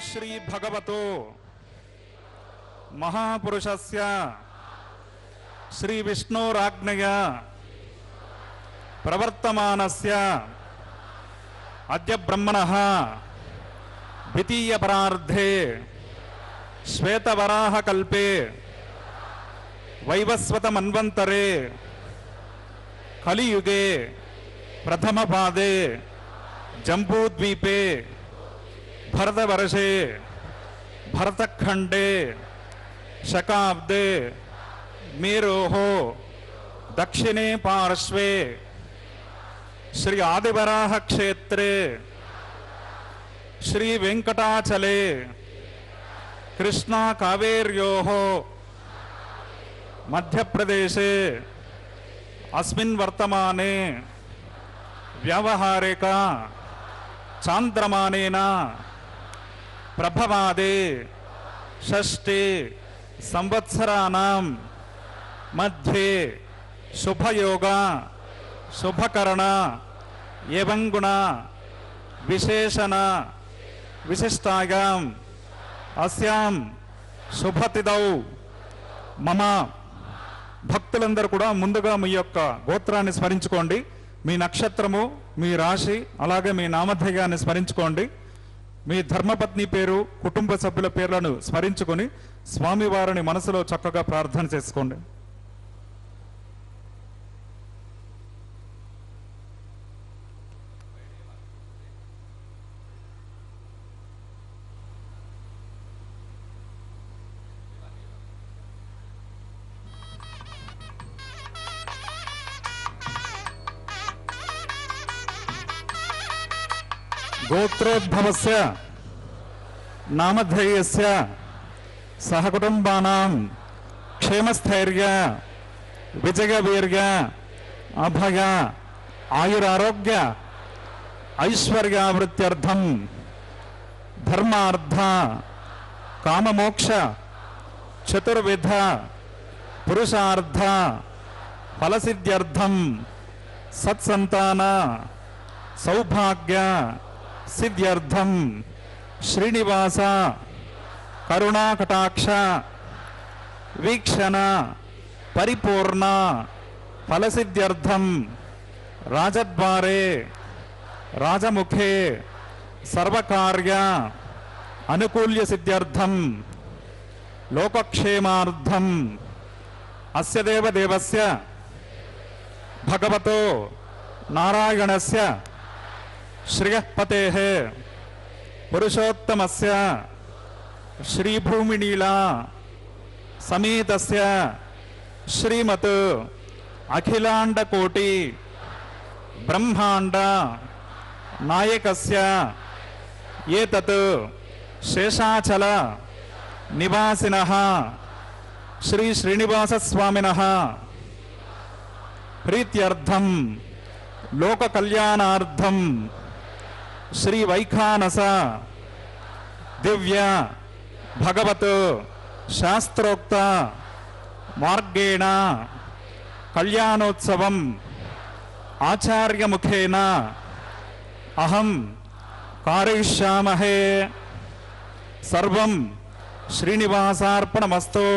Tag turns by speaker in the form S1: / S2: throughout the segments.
S1: श्री भगवतो महापुरुषस्य श्री विष्णोराज्ञया प्रवर्तमानस्य अद्य ब्रह्मणः द्वितीय परार्धे श्वेतवराह कल्पे वैवस्वत मन्वन्तरे कलियुगे प्रथम पादे जम्बूद्वीपे भरतवर्षे भरतखंडे शकाब्दे मेरोः दक्षिणे पार्श्वे श्री आदिवराह क्षेत्रे श्री वेंकटाचले कृष्णा कावेर्योः मध्यप्रदेशे अस्मिन् वर्तमाने व्यावहारिक चांद्रमानेन प्रभवादे षष्ठे संवत्सराणां मध्ये शुभयोग शुभकरण एवं गुण विशेषण विशिष्टायां अस्यां शुभतिथौ मम భక్తులందరూ కూడా ముందుగా మీ యొక్క గోత్రాన్ని స్మరించుకోండి, మీ నక్షత్రము, మీ రాశి, అలాగే మీ నామధేయాన్ని స్మరించుకోండి. మీ ధర్మపత్ని పేరు, కుటుంబ సభ్యుల పేర్లను స్మరించుకొని స్వామివారిని మనసులో చక్కగా ప్రార్థన చేసుకోండి. गोत्रोद्भवस्य नामधेयस्य सहकुटुम्बानां क्षेमस्थैर्य विजयवीर्य अभय आयुरारोग्य ऐश्वर्यावृत्त्यर्थं धर्मार्थ काममोक्ष चतुर्विध पुरुषार्थ फलसिद्ध्यर्थं सत्संतान सौभाग्य सिद्ध्यर्थं श्रीनिवास करुणाकटाक्ष वीक्षण परिपूर्ण फलसिद्ध्यर्थं राजद्वारे राजमुखे सर्वकार्य अनुकूल्य सिद्ध्यर्थं लोकक्षेमार्थं अस्य देवदेवस्य भगवतो नारायणस्य श्रियःपतेः पुरुषोत्तमस्य श्रीभूमिनीला समेतस्य श्रीमत् अखिलाण्डकोटि ब्रह्माण्ड नायकस्य एतत् शेषाचल निवासिनः श्री श्रीनिवासस्वामिनः प्रीत्यर्थं लोक कल्याणार्थं श्री वैखानस दिव्य भगवत शास्त्रोक्त मार्गेण कल्याणोत्सवम् आचार्य मुखेन अहं कारयिष्यामहे। सर्वं श्रीनिवासार्पणमस्तु।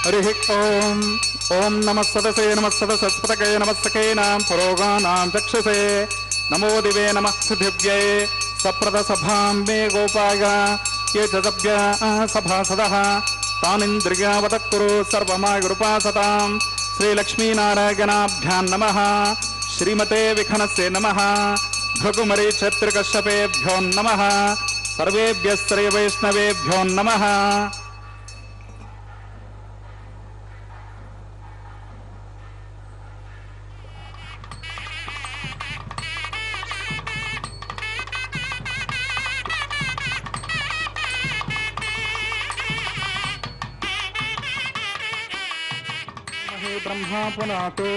S1: हरिः ओम ओम नमः सदसे नमः सदसस्पतके नमः सखेनां पुरोगानां चक्षुषे नमो दिवे नमः पृथिव्यै सप्रदसभां मे गोपाय ये च सभ्या सभासदः तानिन्द्रियावतः कुरु सर्वमायुरुपासतां श्रीलक्ष्मीनारायणाभ्यां नमः। श्रीमते विखनस्य नमः। भृगुमरी क्षत्रिकश्यपेभ्यो नमः। सर्वेभ्यः श्रीवैष्णवेभ्यो नमः। ब्रह्मा पुनातो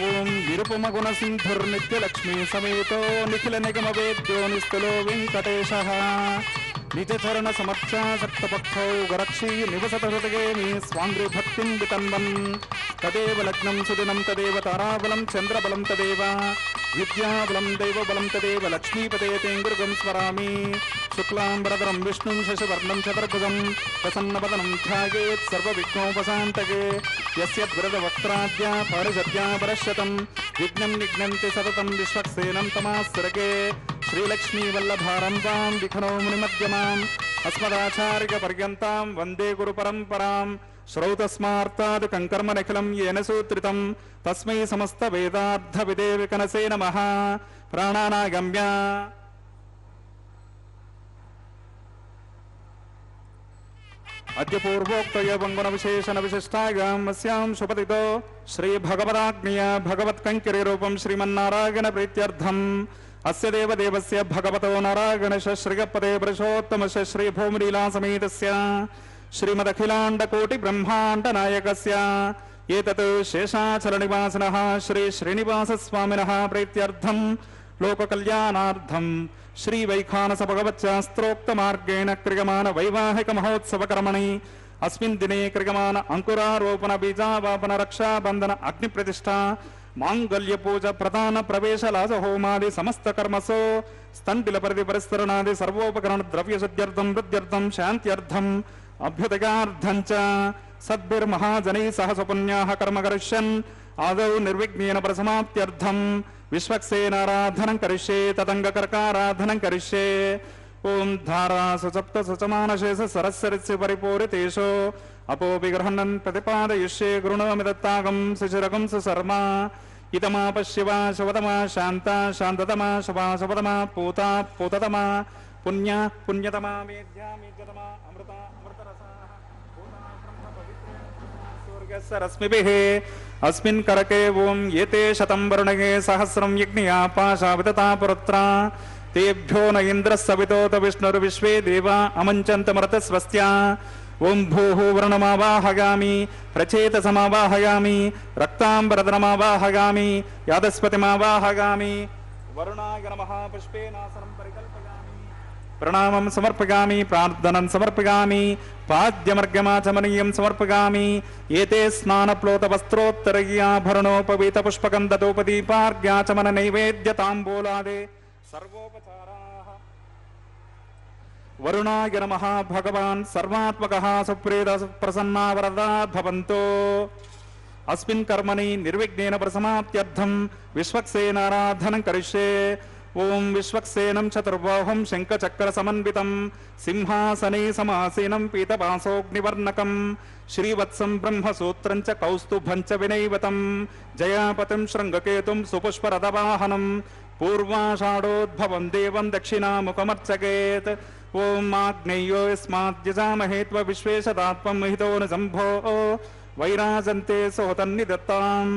S1: ओं निरुपमगुण सिंधुर्नित्यलक्ष्मी समेतो निखिल निगम वेद्यो निस्तुलो वेंकटेशः निज चरण समर्चा सक्तपक्षौ गरक्षी निवसत हृदये स्वांग्रि भक्तिं वितन्वन् तदेव लग्नं सुदिनं तदेव ताराबलं चन्द्रबलं तदेव विद्याबलं दैवबलं तदेव लक्ष्मीपते तेङ्गुर्गं स्मरामि शुक्लाम्बरधरं विष्णुं शशिवर्णं चतुर्भुजं प्रसन्नवदनं ध्यायेत् सर्वविघ्नोपशान्तये यस्य द्विरदवक्त्राद्या पारिषद्या परश्यतं विघ्नं निघ्नन्ति सततं विश्वक्सेनं तमास्सरगे श्रीलक्ष्मी वल्लभारम्भां विघ्नो मुनिमध्यमाम् अस्मदाचार्यपर्यन्तां वन्दे गुरुपरम्परां श्रौतस्मार्तादिकं कर्म निखिलं येन सूत्रितं तस्मै समस्तवेदार्थविदे विकनसे नमः प्राणानागम्य अद्य पूर्वोक्तय वङ्गुणविशेषण विशिष्टायाम् अस्यां शुभतितो श्रीभगवदाग्नेया भगवत्कङ्किरीरूपं श्रीमन्नारायण प्रीत्यर्थम् अस्य देवदेवस्य भगवतो नारायणस्य श्रीगपदे पुरुषोत्तमस्य श्रीभूमिलीला समेतस्य श्रीमदखिलाण्डकोटिब्रह्माण्डनायकस्य एतत् शेषाचलनिवासिनः श्री श्रीनिवासस्वामिनः प्रीत्यर्थं लोककल्याणार्थं श्रीवैखानस भगवच्शास्त्रोक्तमार्गेण क्रियमाण वैवाहिक महोत्सवकर्मणि अस्मिन् दिने क्रियमाण अंकुरारोपण बीजावापन रक्षाबंधन अग्निप्रतिष्ठा मांगल्य पूजा प्रधान प्रवेश लाज होमादि समस्त कर्मसु स्तंडिल परिधि परिस्तरणादि सर्वोपकरण द्रव्य शुद्ध्यर्थं वृद्ध्यर्थं शान्त्यर्थं अभ्युदयार्थं च सद्भिर्महाजनैः सह सुपुण्याः कर्म करिष्यन् आदौ निर्विघ्नेन प्रसमाप्त्यर्थं विश्वक्सेनाराधनं करिष्ये तदङ्गकर्काराधनं करिष्ये ओं धारा सुसप्त सुचमानशेष सरस्वरिस्य परिपूरितेषु अपोपि गृह्णन् प्रतिपादयिष्ये गृह्णामि दत्तागं शिशिरकं सुशर्मा इदमापश्यवा शवतमा शान्ता शान्ततमा शवा शवतमा पूता पूततमा पुण्या पुण्यतमा मेध्या मेध्यतमा अमृता अमृतरसाः पूता ब्रह्म पवित्रे स्वर्गस्य रश्मिभिः अस्मिन् करके ओं एते शतं वरुणगे सहस्रं यज्ञया पाशाविदता पुरुत्रा तेभ्यो न इन्द्रः सवितोत विष्णुर्विश्वे देवा अमञ्चन्त मृतस्वस्त्या ओं भूः वर्णमावाहयामि प्रचेतसमावाहयामि रक्ताम्बरधरमावाहयामि यादस्पतिमावाहयामि वरुणाय नमः पुष्पेनासनं परिकल्पयामि प्रणामं समर्पयामि प्रार्थनं समर्पयामि पाद्यमर्घ्यमाचमनीयं समर्पयामि एते स्नानप्लोतवस्त्रोत्तरय्याभरणोपवीतपुष्पगन्धतोपदीपार्घ्याचमन नैवेद्यताम्बूलादे सर्वोपचाराः वरुणाय नमः भगवान् सर्वात्मकः सुप्रीत प्रसन्ना वरदा भवन्तु अस्मिन् कर्मणि निर्विघ्नेन प्रसमाप्त्यर्थं विश्वक्सेनाराधनं करिष्ये ओं विश्वक्सेनं चतुर्बाहुं शङ्खचक्रसमन्वितं सिंहासने समासीनं पीतवासोऽग्निवर्णकं श्रीवत्सं ब्रह्मसूत्रं च कौस्तुभं च विनैवतं जयापतिं शृङ्गकेतुं सुपुष्परथवाहनं पूर्वाषाढोद्भवं देवं दक्षिणामुखमर्चयेत् ओं आग्नेयो यस्माद्यजामहे त्वविश्वेशदात्मं महितो न सम्भो वैराजन्ते सोतन्निदत्तां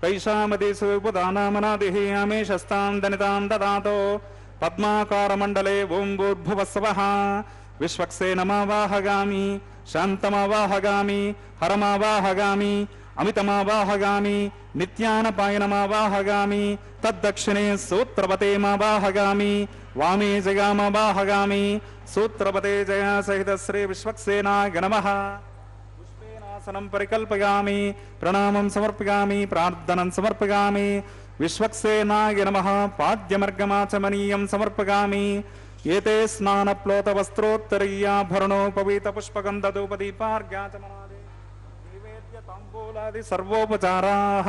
S1: कैशामदिषु बुधानामनादिः अमेशस्तां दनितां ददातो पद्माकारमण्डले ओं भूर्भुवस्वः विश्वक्सेनमावाहयामि शान्तमावाहयामि हरमावाहयामि अमितमावाहयामि नित्यानपायनमावाहयामि तद्दक्षिणे सूत्रवतेमावाहयामि वामे जयामावाहयामि सूत्रवते जया सहित श्री विश्वक्सेनाय नमः पुष्पेनासनं परिकल्पयामि प्रणामं समर्पयामि प्रार्थनं समर्पयामि विश्वक्सेनाय नमः पाद्यमर्घ्यमाचमनीयं समर्पयामि एते स्नानप्लोतवस्त्रोत्तरय्याभरणोपवीतपुष्पगन्धधूपदीपार्घ्याचमनादि नैवेद्यताम्बूलादि सर्वोपचाराः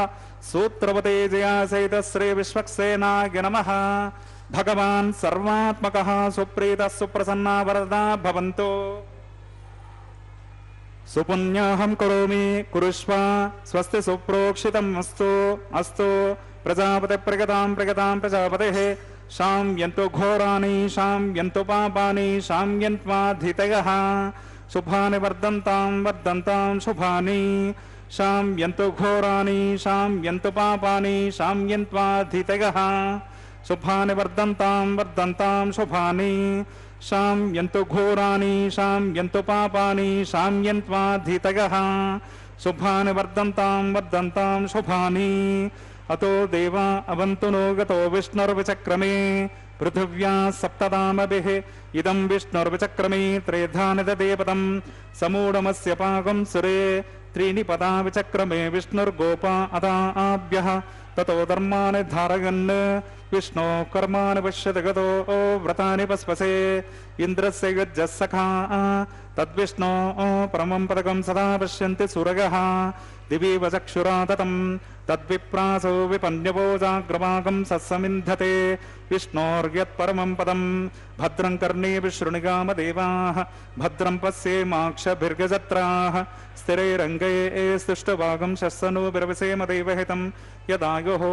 S1: सूत्रवते जया सहित श्री विश्वक्सेनाय नमः भगवान् सर्वात्मकः सुप्रीतः सुप्रसन्ना वरदा भवन्तु सुपुण्याहं करोमि कुरुष्व स्वस्ति सुप्रोक्षितम् अस्तु अस्तु प्रजापते प्रगतां प्रजापतेः शाम्यन्तु घोराणि शाम्यन्तु पापानि शाम्यन्त्वाधितयः शुभानि वर्धन्तां वर्धन्तां शुभानि शाम्यन्तु घोराणि शाम्यन्तु पापानि शाम्यन्त्वाधितयः शुभानि वर्धन्तां वर्धन्तां शुभानि शाम्यन्तु घोराणि शाम्यन्तु पापानि शाम्यन्त्वाधितयः शुभानि वर्धन्तां शुभानि। अतो देवा अवन्तु नो गतो विष्णुर्विचक्रमे पृथिव्या सप्तदामभिः इदं विष्णुर्विचक्रमे त्रेधा निदधे पदं समूढमस्य पाकं सुरे त्रीणि पदा विचक्रमे विष्णुर्गोपा अदाभ्यः ततो धर्मानि धारयन् विष्णो कर्माणि पश्यति गतो व्रतानि पस्पसे इन्द्रस्य युज्यः सखा तद्विष्णो परमं पदकं सदा पश्यन्ति सुरगः दिवीव चक्षुरा ततं तद्विप्रासो विपन्यवो जाग्रवागं सत्समिन्धते विष्णोर्यत्परमं पदं भद्रं कर्णेभिः शृणुगामदेवाः भद्रं पश्येमाक्षभिर्गजत्राः स्थिरैरङ्गैः स्तुष्टभागं शस्सनोभिर्विसेम देवहितं यदायुः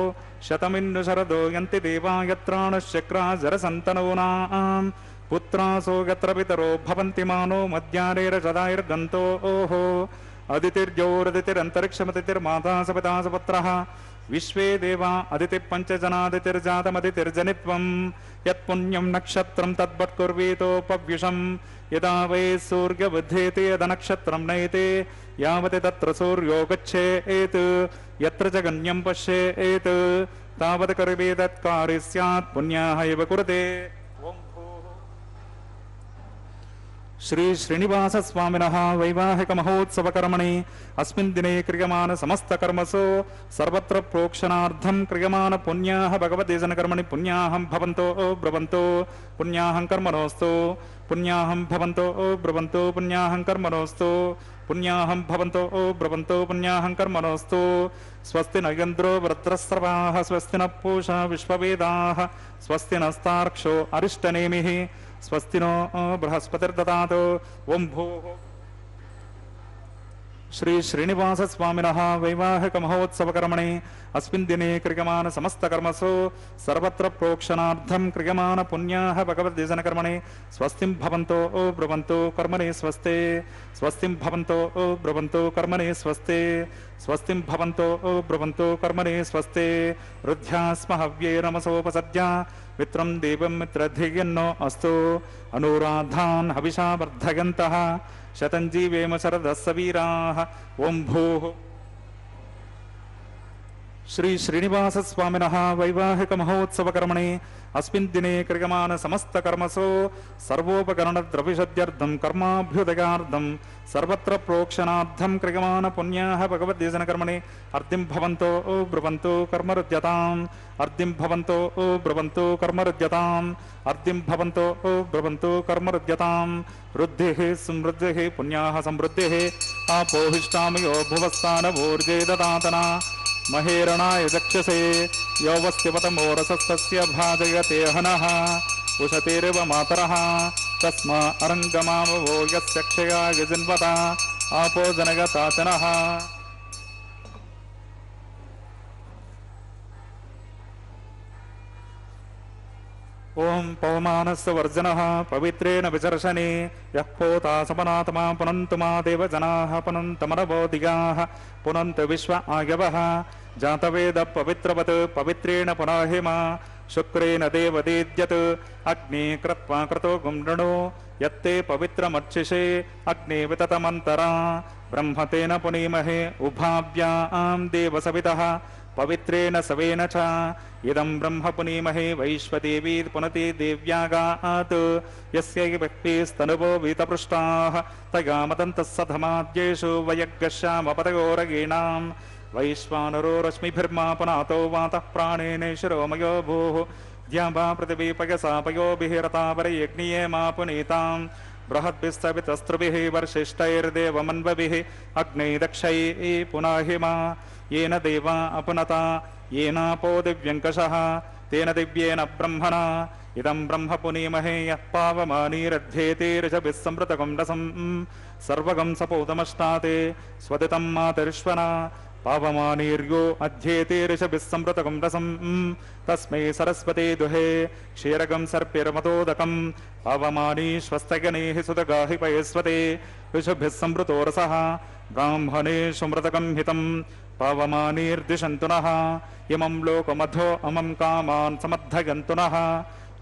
S1: शतमिन्नु शरदो यन्ति देवा यत्राणश्चक्राजरसन्तनूनां पुत्रासो यत्र पितरो भवन्ति मानो मध्यानेरजदायर्गन्तो ओहो अदितिर्जोरदितिरन्तरिक्षमदितिर्माता सपिता सपुत्रः विश्वे देवा अदितिः पञ्चजनादितिर्जातमदितिर्जनित्वं यत्पुण्यं नक्षत्रं तद्वत्कुर्वीतोपव्युषं यदा वै सूर्यबुद्धेति यदनक्षत्रं नयते यावति तत्र सूर्यो गच्छेत् यत्र च गण्यं पश्येत् तावत् कर्वेदत्कारि स्यात् पुण्याः एव कुरुते। श्री श्रीनिवास स्वामिनः वैवाहिक महोत्सव कर्मणि अस्मिन् दिने क्रियमाण समस्त कर्मसु सर्वत्र प्रोक्षणार्थं क्रियमाण पुण्याः भगवते जनकर्मणि पुण्याहं भवन्तो ब्रुवन्तो पुण्याहं कर्मणोऽस्तु पुण्याहं भवन्तो ब्रुवन्तो पुण्याहं कर्मणोऽस्तु पुण्याहं भवन्तो ब्रुवन्तो पुण्याहं कर्मणोऽस्तु। स्वस्ति न इन्द्रो वृत्रस्रवाः स्वस्ति न पूषा विश्ववेदाः स्वस्ति नस्तार्क्ष्यो अरिष्टनेमिः स्वस्ति नो बृहस्पतिर्ददातु। ओं भूः श्री श्रीनिवास स्वामिनः वैवाहिक महोत्सव कर्मणि अस्मिन् दिने क्रियमाण समस्त कर्मसु सर्वत्र प्रोक्षणार्थं क्रियमाण पुण्याः भगवते जनकर्मणि स्वस्तिं भवन्तो ब्रुवन्तो कर्मणि स्वस्ते स्वस्तिं भवन्तो ब्रुवन्तो कर्मणि स्वस्ते स्वस्तिं भवन्तो ब्रुवन्तो कर्मणि स्वस्ते। रुद्ध्यास्म हव्ये नमसोपसद्य मित्रं देवं मित्रधियन्नो अस्तु अनुराधान् हविषा वर्धयन्तः शतं जीवेम शरदस्स वीराः। ओं भूः श्री श्रीनिवास स्वामिनः वैवाहिक महोत्सव कर्मणि अस्मिन् दिने क्रियमाण समस्त कर्मसु सर्वोपकरण द्रविशद्यर्थं कर्माभ्युदयार्थं सर्वत्र प्रोक्षणार्थं क्रियमाण पुण्याः भगवते जनकर्मणि अर्धिं भवन्तो ब्रुवन्तो कर्मरुद्यताम् अर्धिं भवन्तो ब्रुवन्तो कर्मरुद्यताम् अर्धिं भवन्तो ब्रुवन्तो कर्मरुद्यताम्। वृद्धिः समृद्धिः पुण्याः समृद्धिः आपोहिष्टामयो भुवस्तानभूर्जे ददातना महेरणाय दक्षसे यौवस्तिपतमोरसस्तस्य भाजयते हनः उशतेरिव मातरः तस्मा अरङ्गमामवो यस्य क्षया यजिन्वता आपो जनगताचनः। ओं पवमानस्य वर्जनः पवित्रेण विचर्षणे यः पोता समनात्मा पुनन्तु मा देवजनाः पुनन्तमनवोदिगाः पुनन्त विश्व आयवः जातवेद पवित्रवत् पवित्रेण पुनाहिमा शुक्रेण देवदीद्यत् अग्ने कृत्वा क्रतो गुण्डणो यत्ते पवित्रमर्चिषे अग्ने विततमन्तरा ब्रह्म तेन पुनीमहे उभाव्यां देवसवितः पवित्रेण सवेन च इदं ब्रह्म पुनीमहे वैश्वदेवी पुनति देव्यागात् यस्यै भक्तिस्तनुवो वीतपृष्टाः तया मदन्तः सधमाद्येषु वयग्गश्यामपतयोरगीणां वैश्वानरो रश्मिभिर्मा पुनातो वातः प्राणेन शिरोमयो भूः द्यावा पृथिवी पयसा पयोभिः रतावरयज्ञिये मा पुनीतां बृहद्भिस्तवितस्त्रुभिः वर्षिष्ठैर्देवमन्वभिः अग्नै दक्षैः पुनाहिमा येन देवा अपनता येनापो दिव्यङ्कषः तेन दिव्येन ब्रह्मणा इदं ब्रह्म पुनीमहे यः पावमानीरध्येते ऋषभिः संवृतकं रसं सर्वगं सपोतमष्टाते स्वदितं मातरिश्वना पावमानीर्यो अध्येते ऋषभिः संवृतकं रसं तस्मै सरस्वती दुहे क्षीरगं सर्पिर्मतोदकं पावमानीश्वस्तगणैः सुतगाहि पयस्वते ऋषभिः संवृतो रसः ब्राह्मणेषु मृतकं हितं पावमानीर्दिशन्तु नः इमं लोकमधो अमं कामान् समर्थयन्तु नः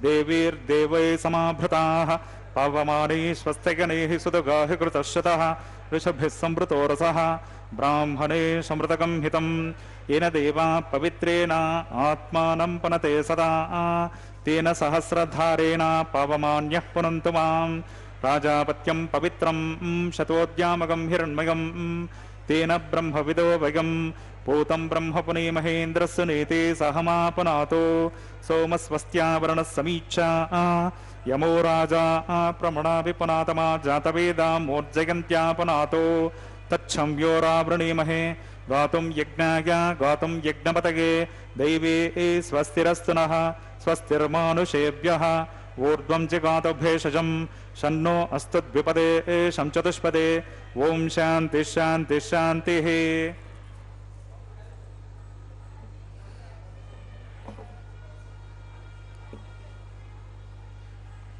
S1: देवीर्देवैः समाभृताः पावमाने स्वस्तिगणैः सुतगाः कृतश्रुतः ऋषभिः संवृतो रसः ब्राह्मणे समृतकं हितं येन देवा पवित्रेण आत्मानं पनते सदा तेन सहस्रधारेण पावमान्यः पुनन्तु मां राजापत्यं पवित्रं शतोद्यामकं हिरण्मयं तेन ब्रह्मविदो वयं पूतं ब्रह्म पुनीमहेन्द्रस्य नेते सहमापनातो सोमस्वस्त्यावरणः समीक्षा यमो राजा प्रमणापि पुनातमा जातवेदा मोर्जयन्त्यापनातो तच्छम्योरावृणीमहे गातुं यज्ञाय गातुं यज्ञपतये दैवे स्वस्तिरस्तु नः स्वस्तिर्मानुषेभ्यः ऊर्ध्वं च गातु भेषजं शन्नो अस्तु द्विपदे शं चतुष्पदे ओम शांति शांति शांति।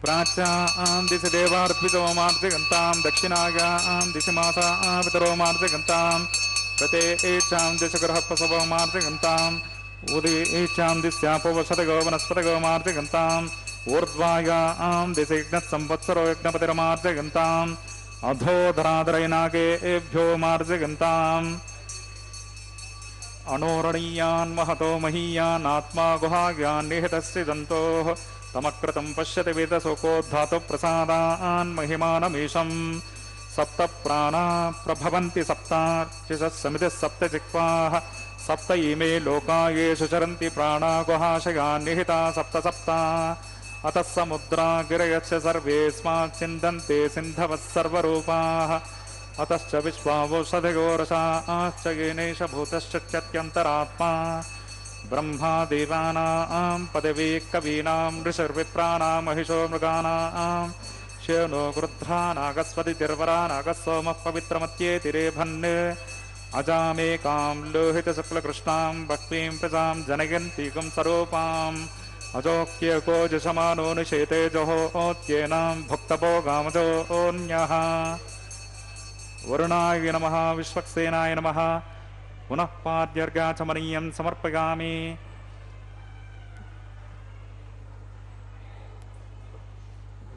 S1: प्राच्यां दिशि देवार्पितो मार्जगन्तां दक्षिणायां दिशि माता पितरो मार्जगन्तां प्रते एचां दिशि गृहः प्रसवो मार्जगन्ताम् उदीचां दिश्यापो वसतगो वनस्पतगो मार्जगन्ताम् ऊर्ध्वायां दिशि यज्ञसंवत्सरो यज्ञपतिर्मार्जगन्ताम् अधोधराधरैनागेभ्यो मार्जगन्ताम् अणोरणीयान् महतो महीयान् आत्मा गुहायान् निहितस्य जन्तोः तमकृतं पश्यति वेदशोकोद्धातु प्रसादान् महिमानमीशम् सप्त प्राणा प्रभवन्ति सप्तार्चिषः समितिः सप्त जिह्वाः सप्त इमे लोका येषु चरन्ति प्राणा गुहाशयान् निहिता सप्त सप्ता अतः समुद्रा गिरयश्च सर्वेऽस्मात् सिन्धन्ते सिन्धवः सर्वरूपाः अतश्च विश्वावोषधिगोरसाश्च येनेष भूतश्चत्यन्तरात्मा ब्रह्मा देवानां पदवी कवीनां ऋषिर्विप्राणां महिषो मृगाणां श्यनो गृध्रा नागस्वतिर्वरा नागसोमः पवित्रमत्येतिरेभन् अजामेकां लोहितशुक्लकृष्णां भक्तिं प्रजां जनयन्तीकं स्वरूपाम् अजोक्यकोजशमानो निषेते जहोत्येनां भुक्तभोगामजोऽन्यः वरुणाय नमः विश्वक्सेनाय नमः पुनः पाद्यर्घ्याचमनीयं समर्पयामि।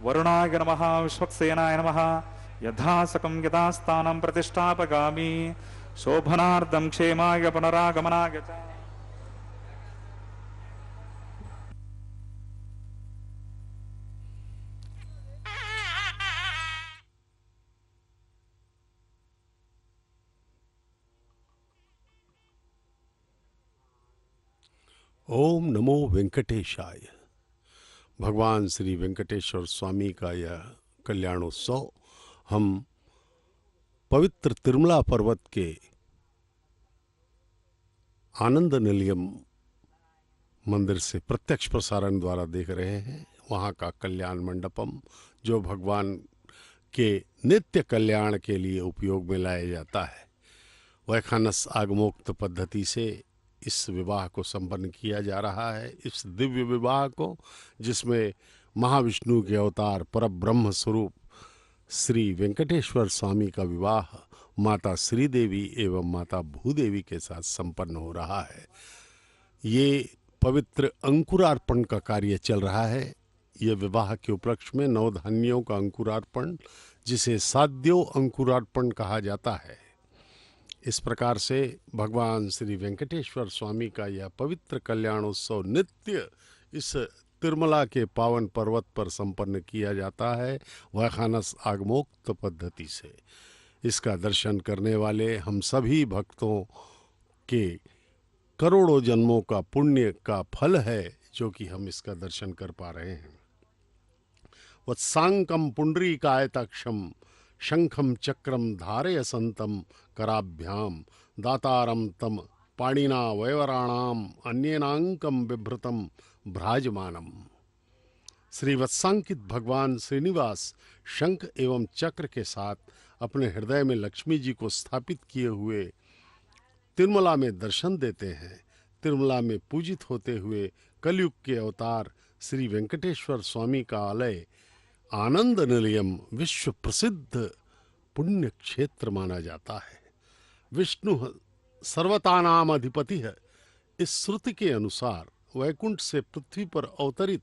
S1: वरुणाय नमः विश्वक्सेनाय नमः यथासकं यथास्थानं प्रतिष्ठापयामि शोभनार्थं क्षेमाय पुनरागमनाय च।
S2: ओम नमो वेंकटेशाय। भगवान श्री वेंकटेश्वर स्वामी का यह कल्याणोत्सव हम पवित्र तिरुमला पर्वत के आनंद निलयम मंदिर से प्रत्यक्ष प्रसारण द्वारा देख रहे हैं। वहाँ का कल्याण मंडपम जो भगवान के नित्य कल्याण के लिए उपयोग में लाया जाता है, वैखानस आगमोक्त पद्धति से इस विवाह को संपन्न किया जा रहा है। इस दिव्य विवाह को, जिसमें महाविष्णु के अवतार परब्रह्म स्वरूप श्री वेंकटेश्वर स्वामी का विवाह माता श्रीदेवी एवं माता भूदेवी के साथ संपन्न हो रहा है। ये पवित्र अंकुरार्पण का कार्य चल रहा है। ये विवाह के उपलक्ष्य में नवधान्यों का अंकुरार्पण, जिसे साध्यो अंकुरार्पण कहा जाता है। इस प्रकार से भगवान श्री वेंकटेश्वर स्वामी का यह पवित्र कल्याणोत्सव नित्य इस तिरुमला के पावन पर्वत पर संपन्न किया जाता है, वैखानस आगमोक्त पद्धति से। इसका दर्शन करने वाले हम सभी भक्तों के करोड़ों जन्मों का पुण्य का फल है, जो कि हम इसका दर्शन कर पा रहे हैं। वत्सांकम पुंडरीकायताक्षम शंखम चक्रम धारयसंतम कराभ्याम दातारम तम पाणिना वैवराणाम अन्येनांकम बिभ्रतम भ्राजमानम। श्री वत्सांकित भगवान श्रीनिवास शंख एवं चक्र के साथ अपने हृदय में लक्ष्मी जी को स्थापित किए हुए तिरुमला में दर्शन देते हैं। तिरुमला में पूजित होते हुए कलयुग के अवतार श्री वेंकटेश्वर स्वामी का आलय आनंद निलयम विश्व प्रसिद्ध पुण्य क्षेत्र माना जाता है। विष्णु सर्वतानाम अधिपति है। इस श्रुति के अनुसार वैकुंठ से पृथ्वी पर अवतरित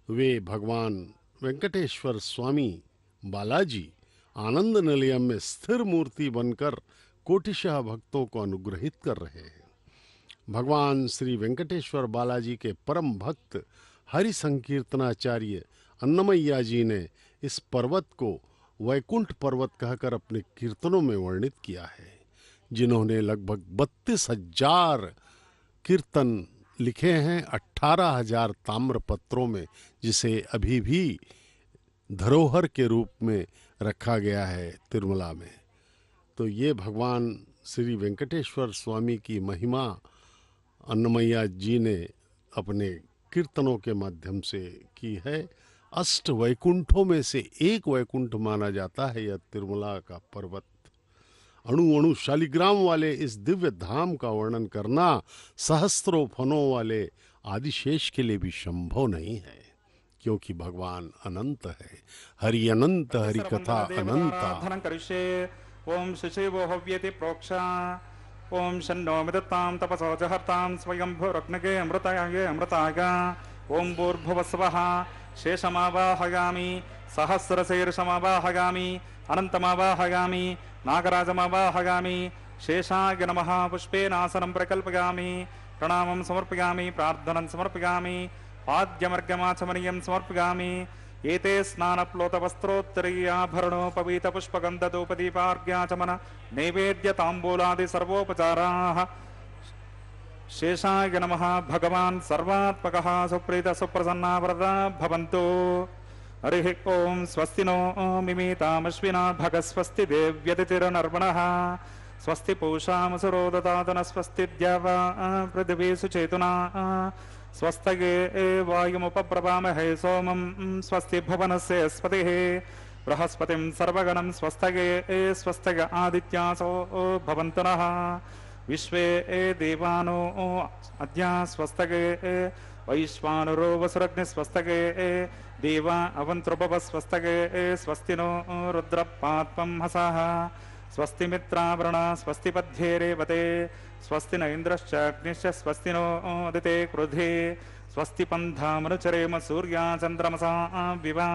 S2: वे भगवान वेंकटेश्वर स्वामी बालाजी आनंद निलयम में स्थिर मूर्ति बनकर कोटिशः भक्तों को अनुग्रहित कर रहे हैं। भगवान श्री वेंकटेश्वर बालाजी के परम भक्त हरि संकीर्तनाचार्य अन्नमैया जी ने इस पर्वत को वैकुंठ पर्वत कहकर अपने कीर्तनों में वर्णित किया है, जिन्होंने लगभग 32,000 कीर्तन लिखे हैं 18,000 ताम्र पत्रों में, जिसे अभी भी धरोहर के रूप में रखा गया है तिरुमला में। तो ये भगवान श्री वेंकटेश्वर स्वामी की महिमा अन्नमैया जी ने अपने कीर्तनों के माध्यम से की है। अष्ट वैकुंठों में से एक वैकुंठ माना जाता है यह तिरुमला का पर्वत। अणु अणु शालिग्राम वाले इस दिव्य धाम का वर्णन करना सहस्त्रों फनों वाले आदिशेष के लिए भी संभव नहीं है, क्योंकि भगवान अनंत है। हरि अनंत, हरि कथा अनंता।
S1: ओम शिशिवो हव्यति प्रोक्षा ओम शन्नो मिदतां तपसो जहर्तां स्वयंभुरग्नगे अमृताय अमृताय। ओम भूर्भुवस्वः शेषमावाहयामि सहस्रशीर्षमावाहयामि अनन्तमावाहयामि नागराजमावाहयामि। शेषाय नमः पुष्पेनासनं प्रकल्पयामि प्रणामं समर्पयामि प्रार्थनं समर्पयामि पाद्यमर्घ्यमाचमनीयं समर्पयामि। एते स्नानप्लोतवस्त्रोत्तरीयाभरणोपवीतपुष्पगन्धधूपदीपार्घ्याचमन नैवेद्यताम्बूलादि सर्वोपचाराः। शेषाय नमः। भगवान् सर्वात्मकः सुप्रीत सुप्रसन्ना वरदा भवन्तु। हरिः ओम स्वस्ति नो मिमीतामश्विना भगस्वस्ति देव्यतिथिर्नर्मणः स्वस्ति पूषामसुरो ददातन स्वस्ति द्यावा पृथिवी सुचेतुना स्वस्तये वायुमुपप्रभामहे सोमं स्वस्ति भुवनस्य स्पतिः बृहस्पतिं सर्वगणं स्वस्तये स्वस्तय आदित्यासो भवन्तु नः विश्वे देवानो अद्या स्वस्तये वैश्वानरो वसुरग्नि स्वस्तये देवा अवन्त्रुभव स्वस्तये स्वस्ति नो रुद्रपात्मं हसः स्वस्ति मित्रावृण स्वस्ति पद्ये रेवते स्वस्ति न इन्द्रश्च अग्निश्च स्वस्ति नो उदिते क्रुधे स्वस्ति पन्थामनुचरेम सूर्या चन्द्रमसा विवा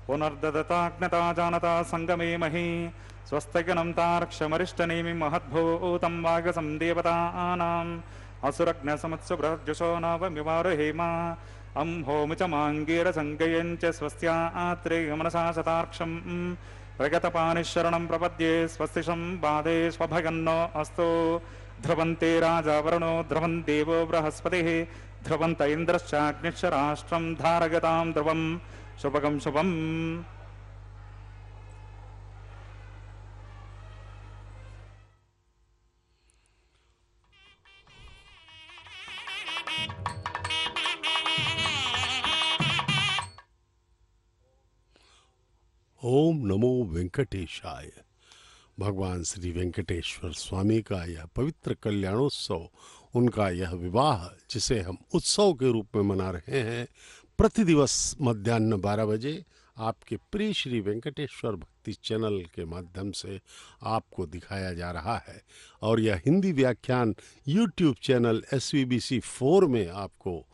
S1: पुनर्ददताग्नता जानता संगमे मही स्वस्तिगनं तार्क्ष्यमरिष्टनेमि महद्भूतं वागसं देवतानाम् असुरग्नसमत्सु बृहद्युषो नवमिवारुहेम अं होमि च माङ्गीरसङ्गयं च स्वस्त्यात्रेयमनसा शतार्क्षं प्रगतपानिशरणं प्रपद्ये स्वस्ति संवादे स्वभगन्नो अस्तु ध्रुवन्ते राजा वरुणो ध्रुवं देवो बृहस्पतिः ध्रुवन्त इन्द्रश्चाग्निश्च राष्ट्रं धारयतां ध्रुवं शुभगं शुभम्।
S2: ओम नमो वेंकटेशाय। भगवान श्री वेंकटेश्वर स्वामी का यह पवित्र कल्याणोत्सव, उनका यह विवाह जिसे हम उत्सव के रूप में मना रहे हैं, प्रतिदिवस मध्याह्न 12 बजे आपके प्रिय श्री वेंकटेश्वर भक्ति चैनल के माध्यम से आपको दिखाया जा रहा है। और यह हिंदी व्याख्यान यूट्यूब चैनल SVBC 4 में आपको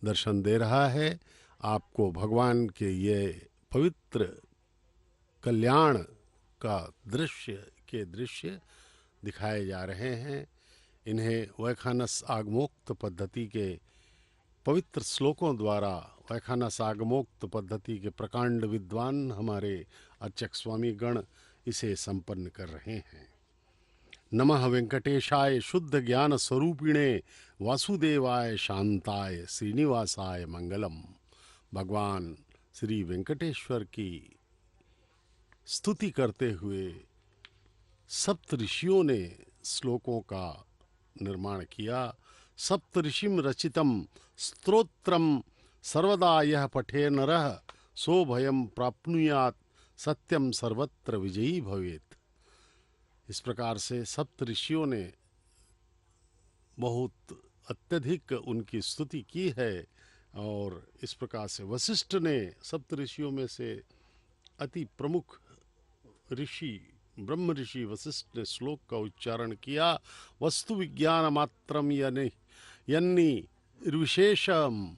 S2: दर्शन दे रहा है। आपको भगवान के ये पवित्र कल्याण का दृश्य दिखाए जा रहे हैं। इन्हें वैखानस आगमोक्त पद्धति के पवित्र श्लोकों द्वारा वैखानस आगमोक्त पद्धति के प्रकांड विद्वान हमारे अर्चक स्वामी गण इसे संपन्न कर रहे हैं। नमः वेंकटेशाय शुद्ध ज्ञान स्वरूपिणे वासुदेवाय शांताय श्रीनिवासाय मंगलम। भगवान श्री वेंकटेश्वर की स्तुति करते हुए सप्त ऋषियों ने श्लोकों का निर्माण किया। सप्त ऋषिम रचितम स्तोत्रम सर्वदा यह पठे नरः सो भयम प्राप्नुयात् सत्यम सर्वत्र विजयी भवेत्। इस प्रकार से सप्त ऋषियों ने बहुत अत्यधिक उनकी स्तुति की है। और इस प्रकार से वशिष्ठ ने सप्त ऋषियों में से अति प्रमुख ऋषि ब्रह्म ऋषि वशिष्ठ ने श्लोक का उच्चारण किया। वस्तु विज्ञान मात्रम यन्नि विशेषम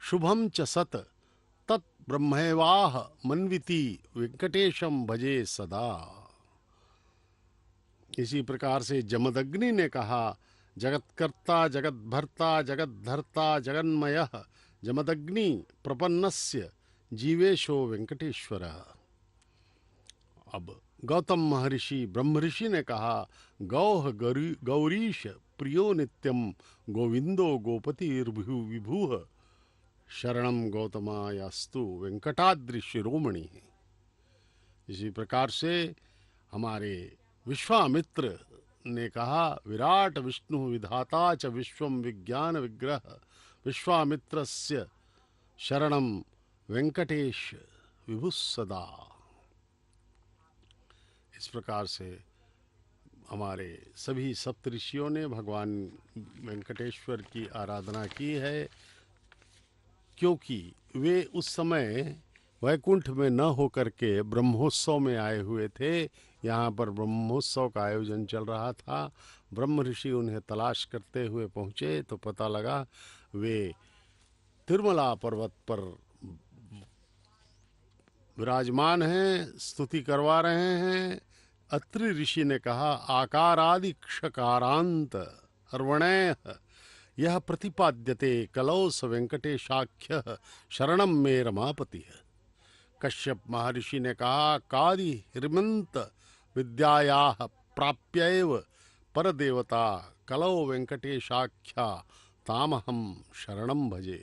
S2: शुभम च सत तत्तत् ब्रह्मैवाह मन्विति वेंकटेशम भजे सदा। इसी प्रकार से जमदग्नि ने कहा, जगत्कर्ता जगद्भर्ता जगद्धर्ता जगन्मयः जमदग्नि प्रपन्नस्य जीवेशो वेंकटेश्वरः। अब गौतम महर्षि ब्रह्म ऋषि ने कहा, गौह गौरीश प्रियो नित्यम गोविंदो गोपति विभुः शरणम गौतमायास्तु वेंकटाद्रि शिरोमणि। इसी प्रकार से हमारे विश्वामित्र ने कहा, विराट विष्णु विधाता च विश्वम विज्ञान विग्रह विश्वामित्रस्य शरणम वेंकटेश विभुः सदा। इस प्रकार से हमारे सभी सप्तऋषियों ने भगवान वेंकटेश्वर की आराधना की है, क्योंकि वे उस समय वैकुंठ में न होकर के ब्रह्मोत्सव में आए हुए थे। यहाँ पर ब्रह्मोत्सव का आयोजन चल रहा था। ब्रह्म ऋषि उन्हें तलाश करते हुए पहुँचे तो पता लगा वे तिरुमला पर्वत पर विराजमान हैं, स्तुति करवा रहे हैं। अत्रि ऋषि ने कहा, आकारादि क्षकारांत अर्वणैः यह प्रतिपाद्यते कलौ स वेंकटेशाख्यः शरणम मे रमापतिः। कश्यप महर्षि ने कहा, कादि हिमंत विद्यायाः प्राप्यैव परदेवता कलौ वेंकटेशाख्या तामहम शरणम भजे।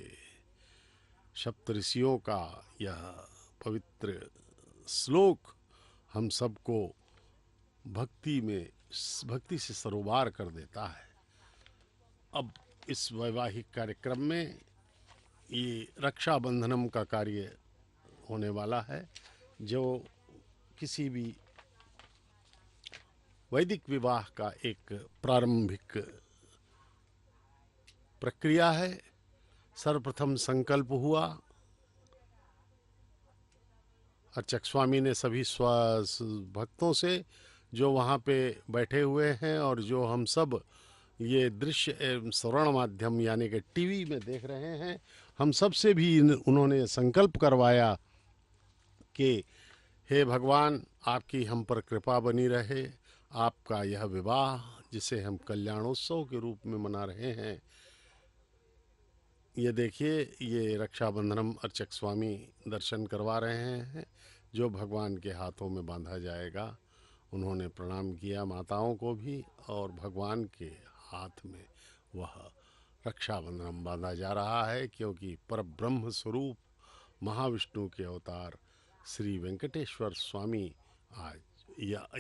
S2: सप्तऋषियों का यह पवित्र श्लोक हम सबको भक्ति से सरोबार कर देता है। अब इस वैवाहिक कार्यक्रम में ये रक्षाबंधनम का कार्य होने वाला है, जो किसी भी वैदिक विवाह का एक प्रारंभिक प्रक्रिया है। सर्वप्रथम संकल्प हुआ, अर्चक स्वामी ने सभी भक्तों से जो वहाँ पे बैठे हुए हैं और जो हम सब ये दृश्य श्रवण माध्यम यानी कि टीवी में देख रहे हैं, हम सब से भी उन्होंने संकल्प करवाया कि हे भगवान, आपकी हम पर कृपा बनी रहे। आपका यह विवाह जिसे हम कल्याणोत्सव के रूप में मना रहे हैं, ये देखिए, ये रक्षाबंधनम अर्चक स्वामी दर्शन करवा रहे हैं जो भगवान के हाथों में बांधा जाएगा। उन्होंने प्रणाम किया माताओं को भी, और भगवान के हाथ में वह रक्षाबंधनम बांधा जा रहा है, क्योंकि परब्रह्म स्वरूप महाविष्णु के अवतार श्री वेंकटेश्वर स्वामी आज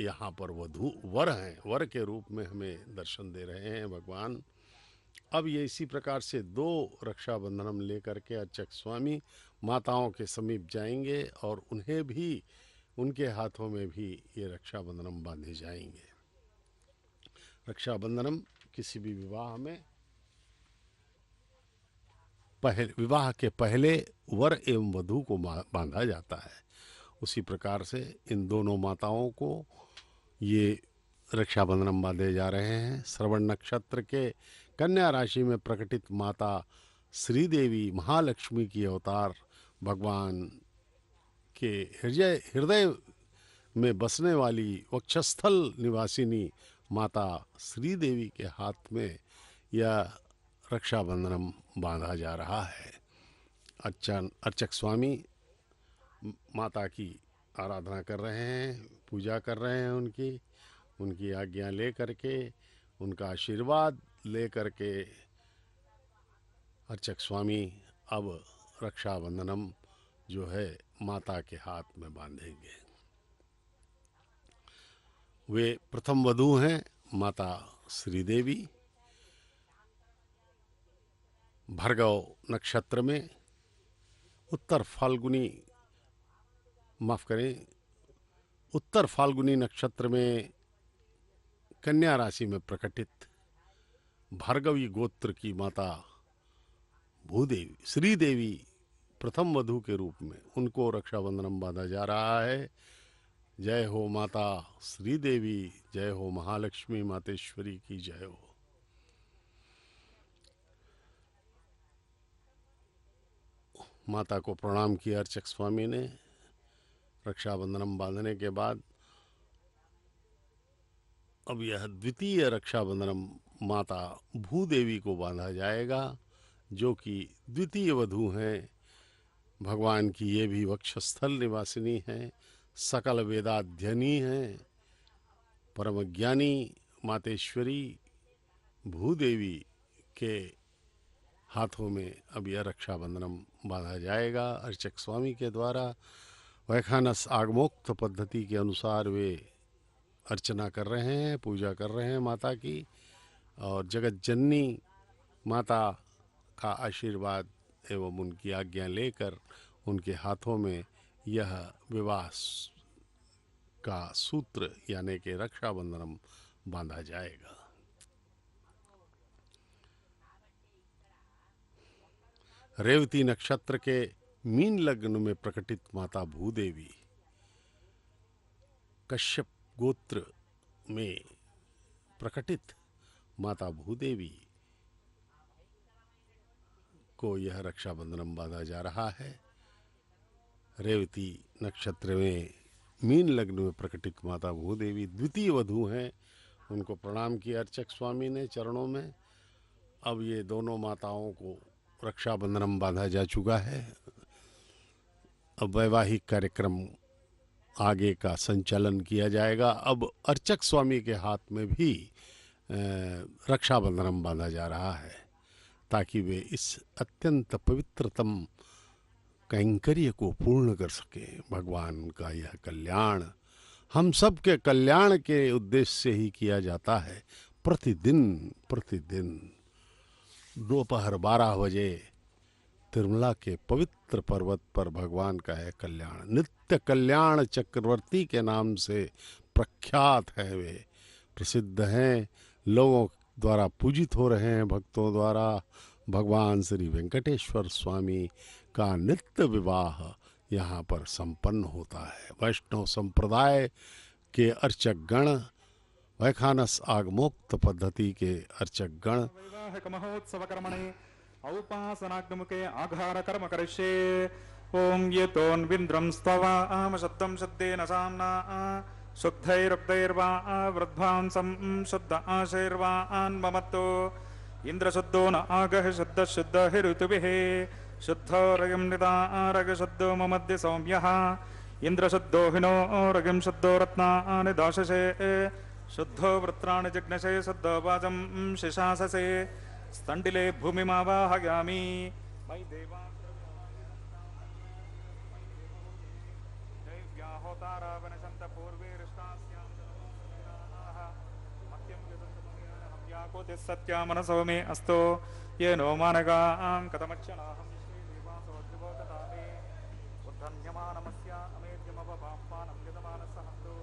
S2: यहाँ पर वर हैं, वर के रूप में हमें दर्शन दे रहे हैं भगवान। अब ये इसी प्रकार से 2 रक्षाबंधनम लेकर के अर्चक स्वामी माताओं के समीप जाएंगे और उन्हें भी, उनके हाथों में भी ये रक्षाबंधनम बांधे जाएंगे। रक्षाबंधनम किसी भी विवाह में विवाह के पहले वर एवं वधू को बांधा जाता है। उसी प्रकार से इन दोनों माताओं को ये रक्षाबंधनम बांधे जा रहे हैं। श्रवण नक्षत्र के कन्या राशि में प्रकटित माता श्रीदेवी महालक्ष्मी की अवतार भगवान के हृदय में बसने वाली वक्षस्थल निवासिनी माता श्रीदेवी के हाथ में यह रक्षाबंधनम बांधा जा रहा है। अर्चक स्वामी माता की आराधना कर रहे हैं, पूजा कर रहे हैं, उनकी आज्ञा ले करके, उनका आशीर्वाद ले करके अर्चक स्वामी अब रक्षाबंधनम जो है माता के हाथ में बांधेंगे। वे प्रथम वधू हैं माता श्रीदेवी। भर्गव नक्षत्र में उत्तर फाल्गुनी नक्षत्र में कन्या राशि में प्रकटित भार्गवी गोत्र की माता भूदेवी श्रीदेवी प्रथम वधू के रूप में उनको रक्षाबंधनम बांधा जा रहा है। जय हो माता श्रीदेवी, जय हो महालक्ष्मी मातेश्वरी की जय हो। माता को प्रणाम किया अर्चक स्वामी ने। रक्षाबंधन बांधने के बाद अब यह द्वितीय रक्षाबंधन माता भूदेवी को बांधा जाएगा, जो कि द्वितीय वधू हैं भगवान की। ये भी वक्षस्थल निवासिनी हैं, सकल वेदाध्ययनी हैं, परम ज्ञानी मातेश्वरी भूदेवी के हाथों में अब यह रक्षाबंधन बांधा जाएगा अर्चक स्वामी के द्वारा। वैखानस आगमोक्त पद्धति के अनुसार वे अर्चना कर रहे हैं, पूजा कर रहे हैं माता की, और जगत जननी माता का आशीर्वाद एवं उनकी आज्ञा लेकर उनके हाथों में यह विवाह का सूत्र यानी कि रक्षाबंधन बांधा जाएगा। रेवती नक्षत्र के मीन लग्न में प्रकटित माता भूदेवी कश्यप गोत्र में प्रकटित माता भूदेवी को यह रक्षाबंधन बांधा जा रहा है। रेवती नक्षत्र में मीन लग्न में प्रकटित माता भूदेवी द्वितीय वधू हैं, उनको प्रणाम किया अर्चक स्वामी ने चरणों में। अब ये दोनों माताओं को रक्षाबंधन बांधा जा चुका है। अब वैवाहिक कार्यक्रम आगे का संचालन किया जाएगा। अब अर्चक स्वामी के हाथ में भी रक्षाबंधन बांधा जा रहा है, ताकि वे इस अत्यंत पवित्रतम कैंकर्य को पूर्ण कर सकें। भगवान का यह कल्याण हम सब के कल्याण के उद्देश्य से ही किया जाता है। प्रतिदिन दोपहर 12 बजे तिरुमला के पवित्र पर्वत पर भगवान का है कल्याण। नित्य कल्याण चक्रवर्ती के नाम से प्रख्यात है, वे प्रसिद्ध हैं, लोगों द्वारा पूजित हो रहे हैं, भक्तों द्वारा। भगवान श्री वेंकटेश्वर स्वामी का नित्य विवाह यहाँ पर संपन्न होता है। वैष्णव संप्रदाय के अर्चक गण, वैखानस आगमोक्त पद्धति के अर्चक गण
S1: वैवाहिक महोत्सव कर्मणि औपासनाग्मुखे आघार कर्म करिष्ये। ओम येतोन्विन्द्रं स्तवा आम शब्दं शब्देन साम्ना शुद्धैरुक्तैर्वा वृद्धांसं शुद्ध आशैर्वान् ममत्तो इंद्रशुद्धो न आगः शुद्ध शुद्ध ऋतुभिः शुद्धो रगिं निदारग शुद्धो ममद्य सौम्यः इंद्रशुद्धो हिनो रगिं शुद्धो रत्नानि दाशसे शुद्धो वृत्राणि जिग्नसे शुद्धो वाजं शिशाससे स्तण्डिले भूमिमावाहयामि मयि देवा होतारावनशन्त पूर्वे ऋष्टास्यां सत्या मनसो मे अस्तो ये नो मानगां कथमक्षणाहं श्रीदेवासोऽद्भुततामे उद्धन्यमानमस्य अमेध्यमवपाप्पानं यतमानसहन्तु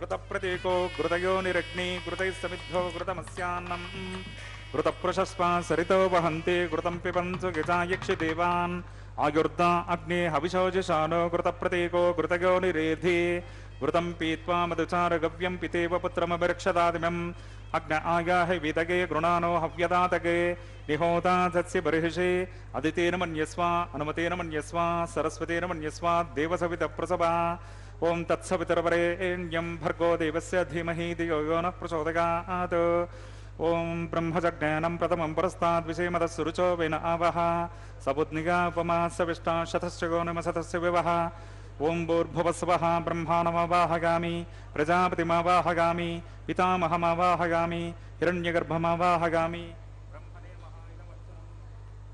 S1: घृतप्रतीको घृतयो निरग्नि घृतैः समिद्धो घृतमस्यान्नम् घृतप्रशस्पा सरितो वहन्ति घृतं पिबन्तु गिजायक्षि देवान् आयुर्दा अग्ने हविषोजिशानो घृतप्रतीको घृतयो निरेधि घृतं पीत्वा मधुचारगव्यं पितेव पुत्रमभिरक्षदादिमम् अग्न आयाहि वीतगे गृणानो हव्यदातगे निहोता तस्य बर्हिषि अदितेन मन्यस्व अनुमतेन मन्यस्व सरस्वतेन मन्यस्व देवसवितप्रसभा ओं तत्सवितुर्वरेण्यं भर्गो देवस्य धीमहि धियो यो नः प्रचोदयात् ओं ब्रह्मजज्ञानं प्रथमं पुरस्ताद् विषयमदस्सुरुचो वेन आवह सबुद्निगा उपमा सविष्टा शतस्य गोनिमशतस्य विवह ओं भूर्भुवस्वः ब्रह्माणमवाहगामि प्रजापतिमवाहगामि पितामहमवाहगामि हिरण्यगर्भमवाहगामि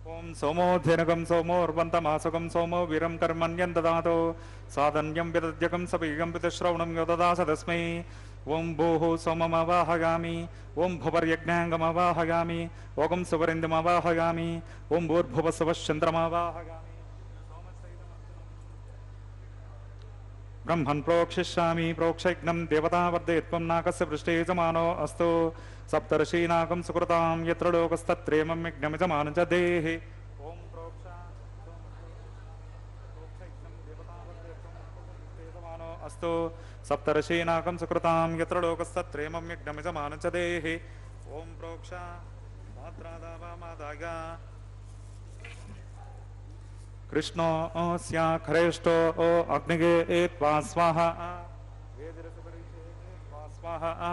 S1: ओं सोमोऽध्यनकं सोमोर्वन्तमासुकं सोमो वीरं कर्मण्यं ददातु साधन्यं विदद्यकं सपीगं पितश्रवणं यो ददास तस्मै ओं भूः सोममवाहगामि ओं भुवर्यज्ञाङ्गमवाहगामि ओं सुवरिन्दमवाहगामि ओं भूर्भुवस्वश्चन्द्रमवाहगामि ब्रह्मन् प्रोक्षिष्यामि प्रोक्षयज्ञं देवतावर्धयत्वं नाकस्य पृष्ठे यजमानो अस्तु सप्तर्षीनाकं सुकृतां यत्र लोकस्तत्रेमं यज्ञमिजमानं च देहि ॐ यजमानो अस्तु सप्तर्षीनाकं सुकृतां यत्र लोकस्तत्रेमं यज्ञमिजमानं च देहि ॐ प्रोक्ष मात्रादावामादाय कृष्णो स्या खरेष्टो अग्निगे त्वा स्वाहा स्वाहा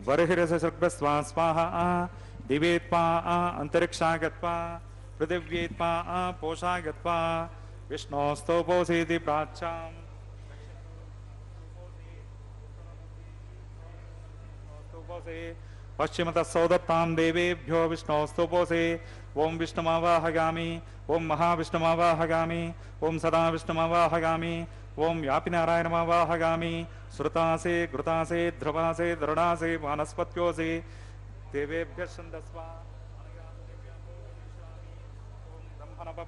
S1: वर्हिरसर्गस्वा स्वाहा दिवे त्वा अंतरिक्षा गत्वा पृथिव्ये त्वा पोषा गत्वा विष्णोस्तोपोसीति प्राच्याम् पश्चिमतः सौदत्तां देवेभ्यो विष्णोस्तुपोसे ओं विष्णुमावाहगामि ओं महाविष्णुमावाहगामि ओं सदा विष्णुमावाहगामि ओं व्यापिनारायणमावाहगामि श्रुतासे घृतासे ध्रुवासे दृढासे वानस्पत्योसे देवेभ्यः छन्दस्वा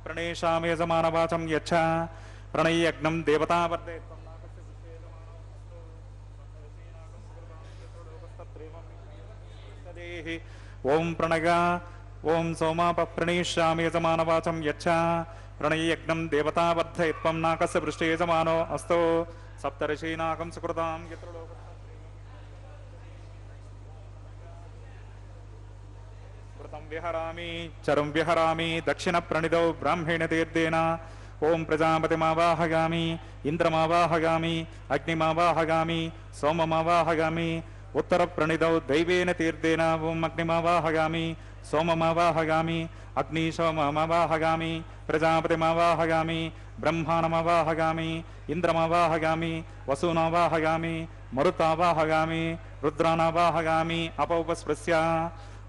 S1: प्रणेशामि यजमानवाचं यच्छ प्रणय्यग्नं देवतावर्धे ओं प्रणगा ओं सोमाप प्रणेष्यामि यजमानवाचं यच्छ प्रणय्यग्नं देवतावर्धयत्वं नाकस्य पृष्ठे यजमानो अस्तु सप्तर्षीनाकं सुकृतां यत्र व्रतं विहरामि चरुं विहरामि दक्षिणप्रणितौ ब्राह्मेण तीर्थेन ओं प्रजापतिमावाहगामि इन्द्रमावाहगामि अग्निमावाहगामि सोममावाहगामि उत्तर प्रणितौ दैवेन तीर्थेन ओं अग्निमावाहगामि सोममावाहगामि अग्निशोममावाहगामि प्रजापतिमावाहगामि ब्रह्माणमावाहगामि इन्द्रमावाहगामि वसूनावाहगामि मरुतावाहगामि रुद्रानावाहगामि अपौपस्पृश्य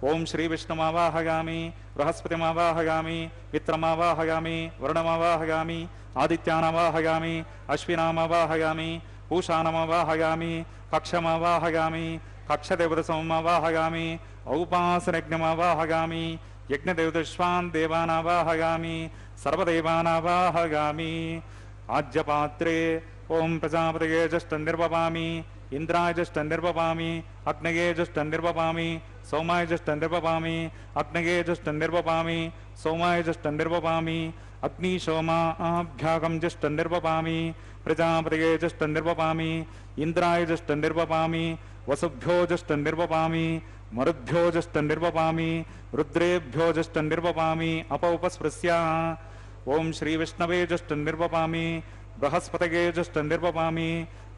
S1: ओं श्री विष्णुमावाहगामि बृहस्पतिमावाहगामि मित्रमावाहगामि वरुणमावाहगामि आदित्यानावाहगामि अश्विनामावाहगामि पूषानमावाहगामि कक्षमावाहगामि कक्षदेवतसोममावाहगामि औपासनयज्ञमावाहगामि यज्ञदेवतश्वान् देवानावाहगामि सर्वदेवानावाहगामि आज्यपात्रे ओं प्रजापतये जष्टं निर्वपामि इंद्राय जष्टं निर्वपामि अग्नये जष्टं निर्वपामि सोमाय जष्टं निर्वपामि अग्नये जष्टं निर्वपामि सोमाय जष्टं निर्वपामि अग्निशोमाभ्यागं जष्टं निर्वपामि प्रजापतये जष्टं निर्वपामि इंद्राय जष्टं निर्वपामि वसुभ्यो जष्टं निर्वपामि मरुद्भ्यो जष्टं निर्वपामि रुद्रेभ्यो जष्टं निर्वपामि अपौपस्पृश्य ओं श्री विष्णवे जष्टं निर्वपामि बृहस्पतये जष्टं निर्वपामि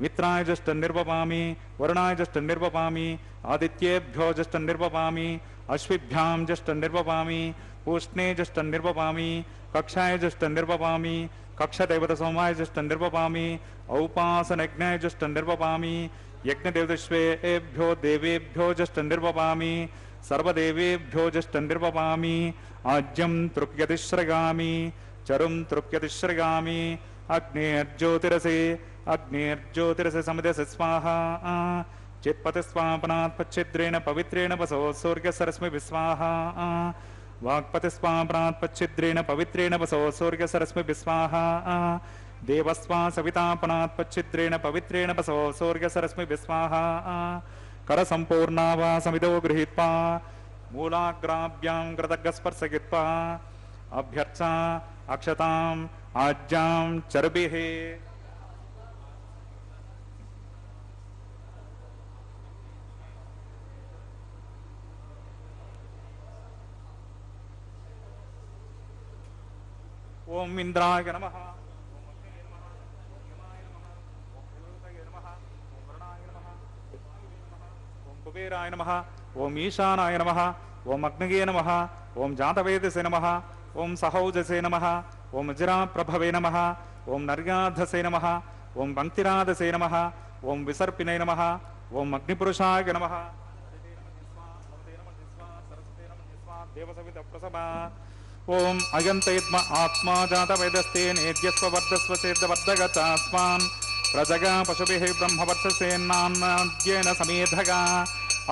S1: मित्राय जष्टं निर्वपामि वरुणाय जष्टं निर्वपामि आदित्येभ्यो जष्टं निर्वपामि अश्विभ्यां जष्टं निर्वपामि पूष्णे जष्टं निर्वपामि कक्षाय जष्टं निर्वपामि कक्षदेवतसोमाय जष्टं निर्वपामि औपासनयज्ञाय जष्टं निर्वपामि यज्ञदेवतश्वेभ्यो देवेभ्यो जष्टं निर्वपामि सर्वदेवेभ्यो जष्टं निर्वपामि आज्यं तृप्यतिश्रगामि चरुं तृप्यतिश्रगामि अग्नेर्ज्योतिरसे समिदसे स्वाहा चित्पतिस्वापनात् पच्छिद्रेण पवित्रेण वसो सूर्यसरस्मिभिः स्वाहा वाक्पतिस्वापनात् पच्छिद्रेण पवित्रेण वसो सूर्यसरस्मिभिः स्वाहा देवस्वा सवितापनात् पच्छिद्रेण पवित्रेण वसो सूर्यसरस्मिभिः स्वाहा करसम्पूर्णा वा समिदो गृहीत्वा मूलाग्राभ्यां कृतज्ञस्पर्शयित्वा अभ्यर्चा अक्षताम् आज्यां चर्बिः ओम इंद्राय नमः कुबेराय नमः ओम ईशानाय नमः ओम अग्नये नमः ओम जातवेदसे नमः ओम सहौजसे नमः ओम वज्राप्रभवे नमः ओम नर्गाधसे नमः ओम पंक्तिराधसे नमः ओम विसर्पिने नमः ओम अग्निपुरुषाय नमः देवसवितप्रसभा ओम अयंतयद्म आत्मा जातवेदस्ते नेद्यस्व वर्धस्व सेद्वर्धगतास्मान् प्रजगा पशुभिः ब्रह्मवर्षसेन्नाद्येन समेधगा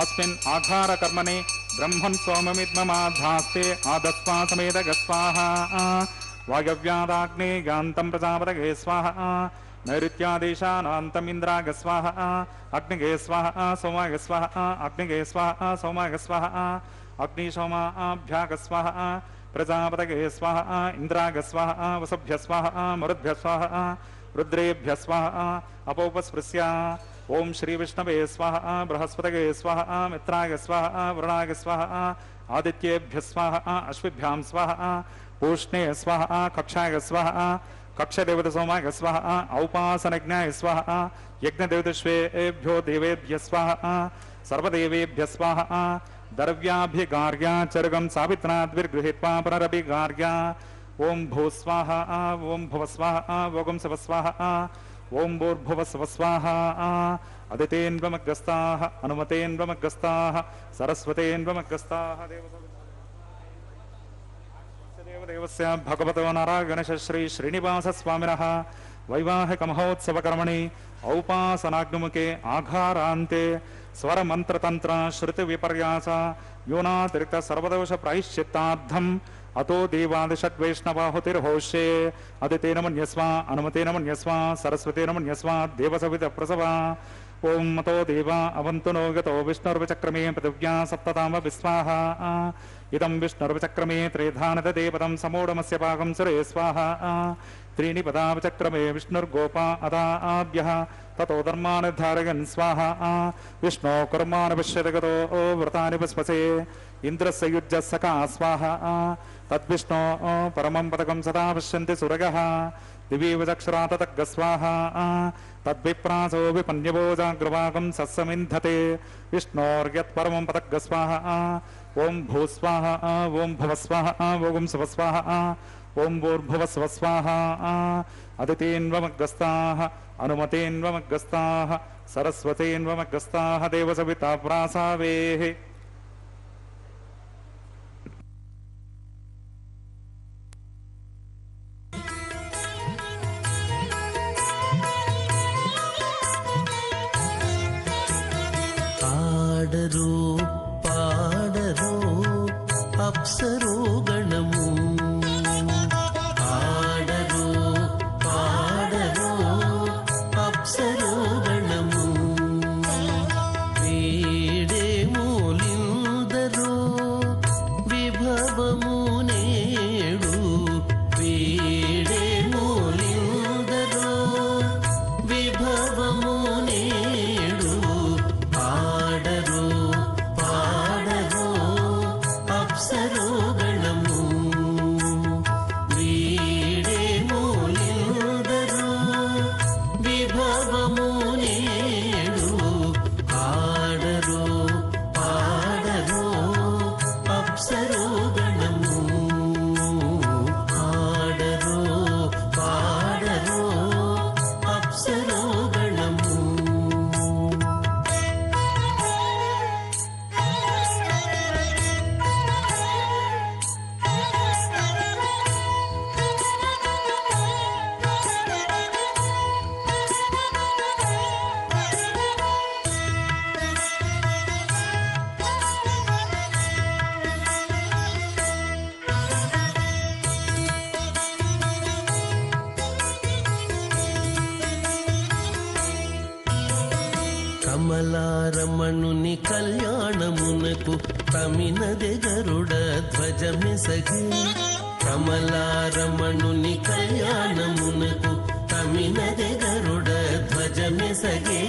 S1: अस्मिन् आघार कर्मणे ब्रह्मन् सोममिद्ममाधास्ते आदस्वा समेधग स्वाहा वायव्यादाग्ने गान्तं प्रजापतये स्वाहा नैऋत्यादेशानान्तमिन्द्राग स्वाहा अग्निगे स्वाहा सोमाग स्वाहा अग्निगे स्वाहा सोमाग स्वाहा अग्निशोमाभ्याग स्वाहा प्रजापतये स्वाहा इंद्राग स्वाहा वसुभ्य स्वाहा मरुद्भ्य स्वाहा रुद्रेभ्य स्वाहा अपोपस्पृश्य ओम श्री विष्णवे स्वाहा बृहस्पतये स्वाहा मित्राग स्वाहा वरुणाग स्वाहा आदित्येभ्य स्वाहा अश्विभ्यां स्वाहा पूष्णे स्वाहा कक्षाग स्वाहा कक्षदेवत सोमाग स्वाहा औपासनज्ञाय स्वाहा यज्ञदेवतश्वेभ्यो देवेभ्य स्वाहा सर्वदेवेभ्य स्वाहा द्रव्याभिगार्या चर्गम सावित्राद्विर्गृहीत्वा पुनरभिगार्या ओम भू स्वाहा ओम भुव स्वाहा ओम सव स्वाहा ओम भूर्भुव स्व स्वाहा अदितेन्वमग्रस्ताः अनुमतेन्वमग्रस्ताः सरस्वतेन्वमग्रस्ताः देवदेवस्य भगवतो नारायणस्य श्री श्रीनिवास स्वामिनः वैवाहिक महोत्सव कर्मणि औपासनाग्निमुखे आघारान्ते स्वर मंत्र तंत्र श्रुति विपर्यास योनातिरिक्त सर्वदोष प्रायश्चित्तार्थम् अतो देवादिषड्वैष्णवाहुतिर्होष्ये अदितेन मन्यस्व अनुमतेन मन्यस्व सरस्वतेन मन्यस्व देवसवित प्रसवा ओम मतो देवा अवन्तु नो गतो विष्णुर्वचक्रमे पृथिव्या सप्तताम विस्वाहा इदं विष्णुर्वचक्रमे त्रेधानददेवतं समूढमस्य पाकं सुरे स्वाहा त्रीणि पदावचक्रमे विष्णुर्गोपा अदा आभ्यः ततो धर्मान् स्वाहा विष्णो कर्मान् पश्यतगतो व्रतानि पुष्पसे इन्द्रस्य युज्यः सखा स्वाहा तद्विष्णो परमं पदकं सदा पश्यन्ति सुरगः दिवीव चक्षुरा ततग्ग स्वाहा तद्विप्रासो विपन्यवोजाग्रवाकं सत्समिन्धते विष्णोर्यत्परमं पदग्ग स्वाहा ओम भू स्वाहा ओम भव स्वाहा ओम स्व स्वाहा ओम भूर्भुव स्व स्वाहा अदितेन्वमग्रस्ताः अनुमतेन्वमग्रस्ताः सरस्वतेन्वमग्रस्ताः देवसविता प्रासावेः
S3: ఆడరు పాడరు అప్సరో గణము ఆడరు పాడరు అప్సరో గణము వీడే మూలిందరో విభవము నేడు వీడే మూలిందరో విభవము నేడు ఆడరు పాడరు అప్సరో గణము వీడే మూలిందరో విభవము నేడు ఆడరు పాడరు అప్సరో గణము ఆడరు పాడరు అప్సరో గణము కమలారమణుని కళ్యాణమునకు తమినదె గరుడ ధ్వజమెసగే కమలారమణుని కళ్యాణమునకు తమినదె గరుడ ధ్వజమెసగే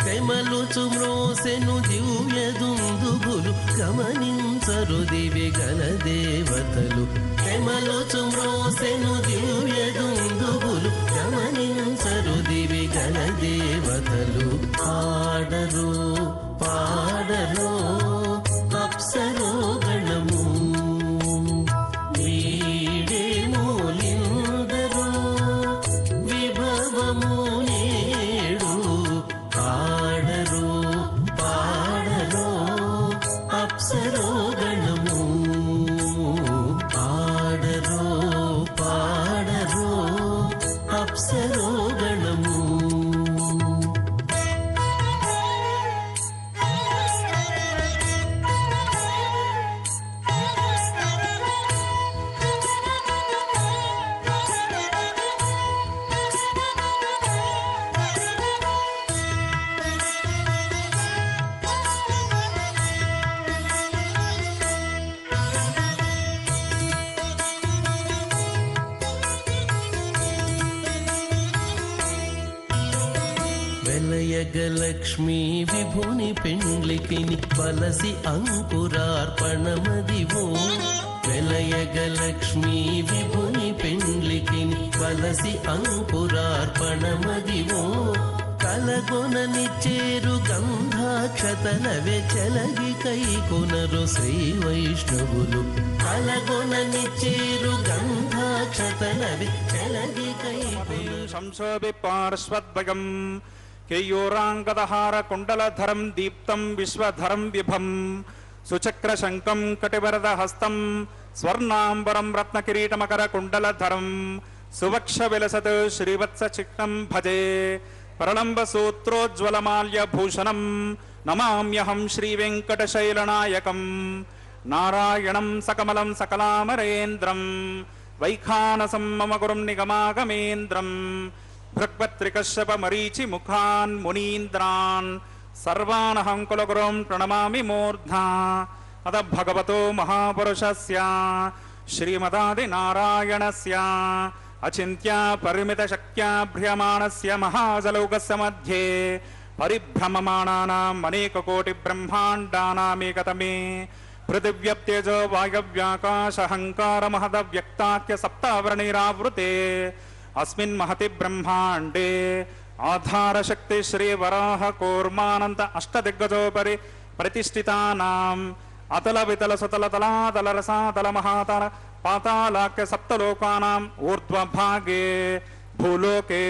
S3: తెమలుచు మ్రోసెను దివ్య దుందుబులు గమనించరు దివి గల దేవతలు తెమలుచు మ్రోసెను దివ్య దుందుబులు గమనించరు దివి గల దేవతలు ఆడరు పాడరు అప్సరో గణము వీడే మూలిందరో విభవము నేడు ఆడరు పాడరు అప్సరో గణము ఆడరు పాడరు అప్సరో గణము వెలయగలక్ష్మీ విభుని పెండ్లికిని వలసి అంకురార్పణమదివో వెలయగలక్ష్మీ విభుని పెండ్లికిని వలసి అంకురార్పణమదివో కలగొనని చేరు గంధాక్షతలవే చెలగి కైకొనరు శ్రీ వైష్ణవులు కలగొనని చేరు గంధాక్షతలవే చెలగి కైకొనరు
S1: శంసోభి పార్శ్వద్వయం కేయూరాంగదహార కుండలధరం దీప్తం విశ్వధరం విభం సుచక్ర శంకం కటివరద హస్తం స్వర్ణాంబరం రత్నకిరీటమకర కుండలధరం సువక్ష విలసత్ శ్రీవత్స చిహ్నం భజే ప్రళంబ సూత్రోజ్వలమాల్య భూషణం నమామ్యహం శ్రీవెంకటశైలనాయకం నారాయణం సకమలం సకలామరేంద్రం వైఖానసం మమ గురుం నిగమాగమేంద్రం భృగ్వత్రికశ్యప మరీచి ముఖాన్ మునీంద్రాన్ సర్వానహం కులగురుం ప్రణమామి మూర్ధ్నా అత భగవతో మహాపురుషస్య శ్రీమదాది నారాయణస్య అచింత్య పరిమిత శక్త్యాభ్రియమాణస్య మహాజలౌకస్య మధ్యే పరిభ్రమమాణానాం అనేక కోటి బ్రహ్మాండానామేకతమే పృథివ్యప్తేజో వాయవ్యాకాశహంకార మహదవ్యక్తాఖ్య సప్తావరణైరావృతే అస్మిన్ మహతి బ్రహ్మాండే ఆధారశక్తి శ్రీ వరాహ కూర్మానంత అష్టదిగ్గజోపరి ప్రతిష్ఠితానాం అతల వితల సుతల తలాతల రసాతల మహాతల పాతాళాఖ్య సప్తలోకానాం ఊర్ధ్వభాగే భూలోకే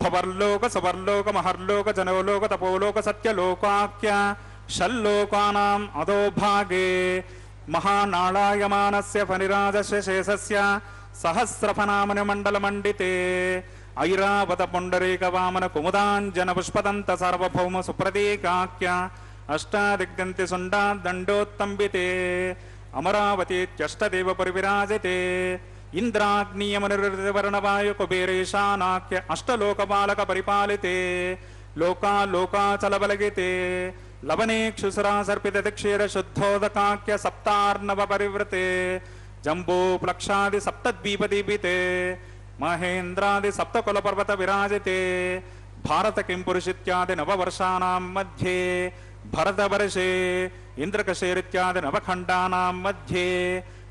S1: భవర్లోక సువర్లోక మహర్లోక జనోలోక తపోలోక సత్యలోకాఖ్య షల్లోకానాం అధోభాగే మహానాళాయమానస్య ఫణిరాజస్య శేషస్య సహస్రఫనామని మండలమండితే ఐరావత పుండరీక వామన కుముదాంజన పుష్పదంత సార్వభౌమ సుప్రతీకాఖ్య అష్టాదిగ్దంతి సుండా దండోత్తంబితే అమరావతీత్యష్టదేవ పరివిరాజితే ఇంద్రాగ్నియమనిర్వర్ణవాయు కుబేరేశానాఖ్య అష్టలోకపాలక పరిపాలితే లోకాలోకాచలబలగితే లవనేక్షుసురాసర్పిత క్షీర శుద్ధోదకాఖ్య సప్తార్ణవ పరివృతే జంబూ ప్లక్షాది సప్తద్వీపదీపితే మహేంద్రాది సప్తకుల పర్వత విరాజితే భారత కింపురుషిత్యాది నవవర్షాణాం మధ్యే భరతవర్షే ఇంద్రకశేరిత్యాది నవఖండానాం మధ్యే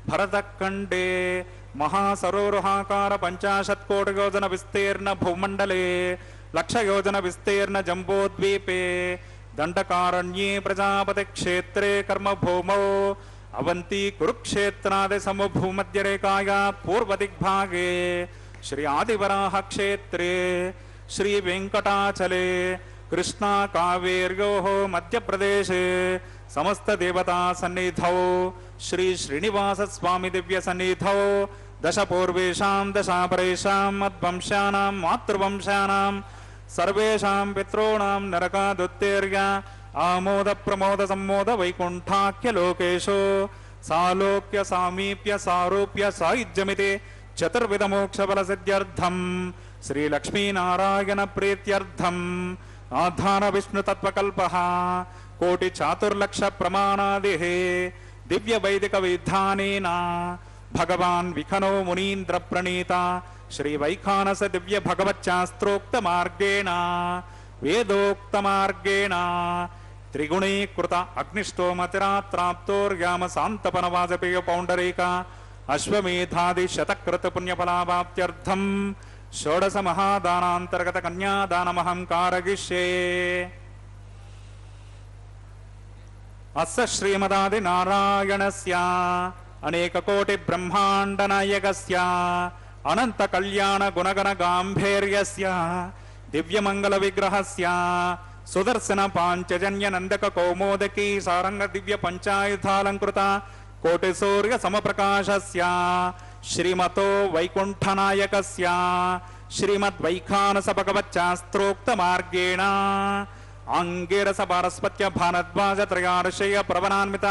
S1: భరతఖండే మహాసరోరుహాకార 50 కోటి యోజన విస్తీర్ణ భూమండలే 1,00,000 యోజన విస్తీర్ణ జంబోద్వీపే దండకారణ్యే ప్రజాపతి క్షేత్రే కర్మభూమౌ అవంతి కురుక్షేత్రాది సమభూమధ్యరేఖాయా పూర్వదిగ్భాగే శ్రీ ఆదివరాహ క్షేత్రే శ్రీ వెంకటాచలే కృష్ణా కావేర్యోః మధ్యప్రదేశే సమస్త దేవతా సన్నిధౌ శ్రీ శ్రీనివాస స్వామి దివ్య సన్నిధౌ దశ పూర్వేషాం దశాపరేషాం మద్వంశానాం మాతృవంశానాం సర్వేషాం పితॄణాం నరకాదుత్తేర్య ఆమోద ప్రమోద సమ్మోద వైకుంఠాఖ్య లోకేశో సాలోక్య సామీప్య సారూప్య సాయుజ్యమితి చతుర్విధ మోక్ష ఫల సిద్ధ్యర్థం శ్రీ లక్ష్మీనారాయణ ప్రీత్యర్థం ఆధార విష్ణు తత్వకల్ప కోటి చాతుర్లక్ష ప్రమాణాది దివ్య వైదిక విధానేన భగవాన్ విఖనో మునీంద్ర ప్రణీత శ్రీ వైఖానస దివ్య భగవచ్చాస్త్రోక్త మార్గేణ వేదోక్త మార్గేణ త్రిగుణీకృత అగ్నిష్టోమతిరాత్రాప్తోర్యామ శాంతపన వాజపేయ పౌండరీక అశ్వమేధాది శతకృత పుణ్యఫలావాప్త్యర్థం షోడశ మహాదానాంతర్గత కన్యాదానమహం కారగిష్యే. అస్య శ్రీమదాది నారాయణస్య అనేక కోటి బ్రహ్మాండ నాయకస్య అనంత కళ్యాణ గుణగణ గాంభీర్యస్య దివ్యమంగళ విగ్రహస్య సుదర్శన పాంచజన్య నందక కౌమోదకీ సారంగ దివ్య పంచాయుధాలంకృత కోటి సూర్య సమప్రకాశస్య శ్రీమతో వైకుంఠనాయకస్య శ్రీమద్వైఖానస భగవచ్చాస్త్రోక్త మార్గేణ అంగిరస పారస్పత్య భారద్వాజ త్రయార్షయ ప్రవనాన్విత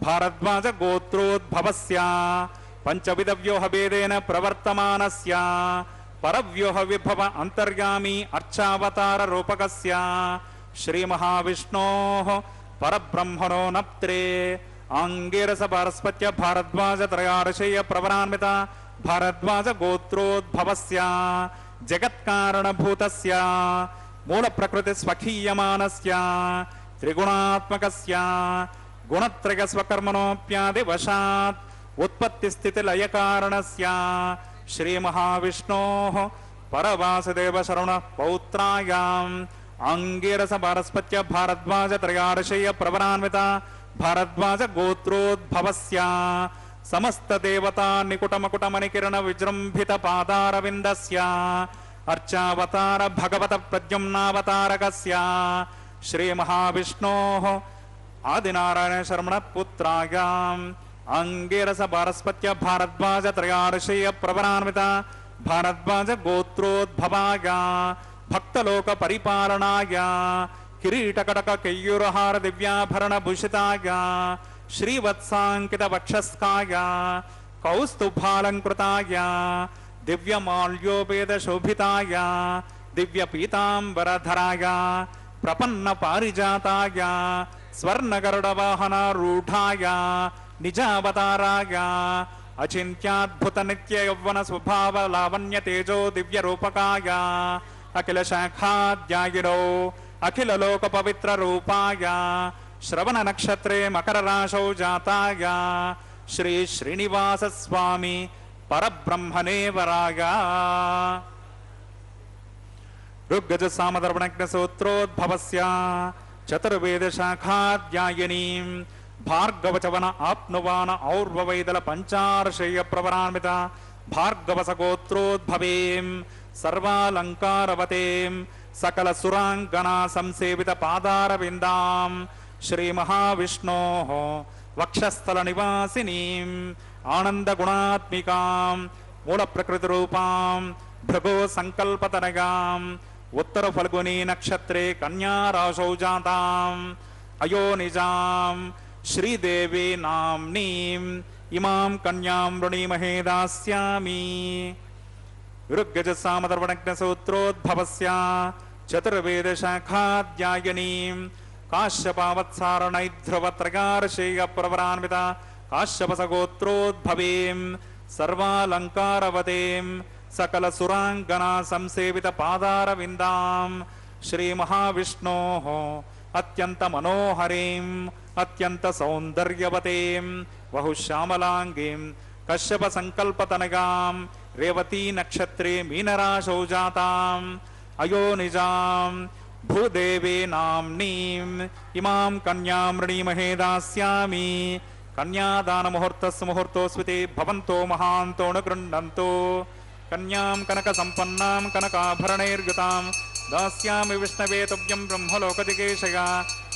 S1: భారద్వాజ గోత్రోద్భవస్య పంచవిధ వ్యూహ భేదేన ప్రవర్తమానస్య పరవ్యూహ విభవ అంతర్యామి అర్చావతార రూపకస్య శ్రీ మహావిష్ణోః పరబ్రహ్మణో నప్త్రే అంగిరస పారస్పత్య భారద్వాజ త్రయార్షయ ప్రవనాన్విత భారద్వాజ గోత్రోద్భవస్య జగత్కారణభూతస్య మూల ప్రకృతి స్వకీయమానస్య త్రిగుణాత్మకస్య గుణత్రయ స్వకర్మణోప్యాది వశాత్ ఉత్పత్తి స్థితి లయ కారణస్య శ్రీ మహావిష్ణోః పరవాసుదేవ శరణ పౌత్రాయాం అంగీరస పారస్పత్య భారద్వాజ త్రయార్షేయ ప్రవరాన్విత భారద్వాజ గోత్రోద్భవస్య సమస్త దేవతా నికుటమకుటమణికిరణ విజృంభిత పాదారవిందస్య అర్చావతార భగవత ప్రద్యుమ్నావతారకస్య శ్రీ మహావిష్ణోః ఆదినారాయణ శర్మణ పుత్రాయాం అంగీరస పారస్పత్య భారద్వాజ త్రయార్షేయ ప్రవరాన్విత భారద్వాజ గోత్రోద్భవాయ భక్తలోక పరిపాలనాయ కిరీటకటక కేయూరహార దివ్యాభరణ భూషితాయ శ్రీవత్సాంకిత వక్షస్కాయ కౌస్తుభాలంకృతాయ దివ్యమాల్యోపేత శోభితాయ దివ్య పీతాంబరధరాయ ప్రపన్న పారిజాతాయ స్వర్ణగరుడ వాహన రూఢాయ నిజావతారాయ అచింత్యాద్భుత నిత్య యౌవన స్వభావ లావణ్య తేజో దివ్య రూపకాయ అఖిల శాఖాధ్యాయినో అఖిల లోక పవిత్ర రూపాయ శ్రవణ నక్షత్రే మకర రాశౌ జాతాయ శ్రీ శ్రీనివాస స్వామి పరబ్రహ్మణే వరాయ ఋగ్గజ సామదర్పణజ్ఞ సూత్రోద్భవస్య చతుర్వేద శాఖాధ్యాయినీం భార్గవచవన ఆప్నువాన ఔర్వవైదల పంచార్షేయ ప్రవరాన్విత భార్గవస గోత్రోద్భవేం సర్వాలంకారవతేం సకల సురాంగనా సంసేవిత పాదారవిందాం శ్రీ మహావిష్ణోః వక్షస్థల నివాసినీం ఆనంద గుణాత్మికాం మూల ప్రకృతి రూపాం భృగో సంకల్పతనగాం ఉత్తర ఫల్గుని నక్షత్రే కన్యా రాశౌ జాతాం అయోనిజాం శ్రీదేవి నామ్నీం ఇమాం కన్యాం వృణీమహే దాస్యామి ఋగ్గజ సామదర్పణజ్ఞ సూత్రోద్భవస్య చతుర్వేద శాఖాధ్యాయినీం కాశ్యపావత్సారణైధ్రువత్రగార్షేయ ప్రవరాన్విత కాశ్యపస గోత్రోద్భవేం సర్వాలంకారవతేం సకల సురాంగనా సంసేవిత పాదారవిందాం శ్రీ మహావిష్ణోః అత్యంత మనోహరీం అత్యంత సౌందర్యవతీం బహుశ్యామలాంగీం కశ్యప సంకల్పతనగాం రేవతీ నక్షత్రే మీనరాశౌ జాతాం అయోనిజాం భూదేవీ నామ్నీం ఇమాం కన్యాం వృణీమహే దాస్యామి కన్యాదాన ముహూర్తస్సు ముహూర్తోస్వితే భవంతో మహాంతో ను గృహ్ణంతో కన్యాం కనక సంపన్నాం కనకాభరణైర్యుతాం దాస్యామి విష్ణవే తుభ్యం బ్రహ్మలోకదికేశయా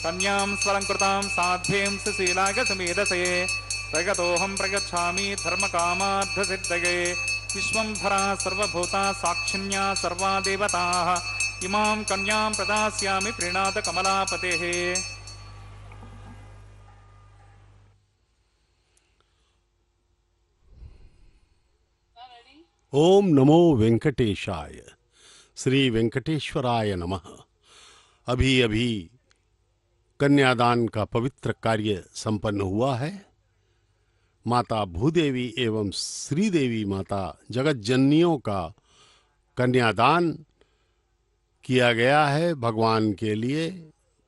S1: కన్యాం స్వలంకృతాం సాధ్యేం సుశీలాగ సుమేధసే ప్రగతోహం ప్రగచ్ఛామి ధర్మకామార్థసిద్ధయే విశ్వంభరా సర్వభూతా సాక్షిణ్యా సర్వా దేవతాః ఇమాం కన్యాం ప్రదాస్యామి ప్రీణాత కమలాపతేః
S2: ओम नमो वेंकटेशाय। श्री वेंकटेश्वराय नमः। अभी अभी कन्यादान का पवित्र कार्य संपन्न हुआ है। माता भूदेवी एवं श्रीदेवी माता जगज्जननियों का कन्यादान किया गया है। भगवान के लिए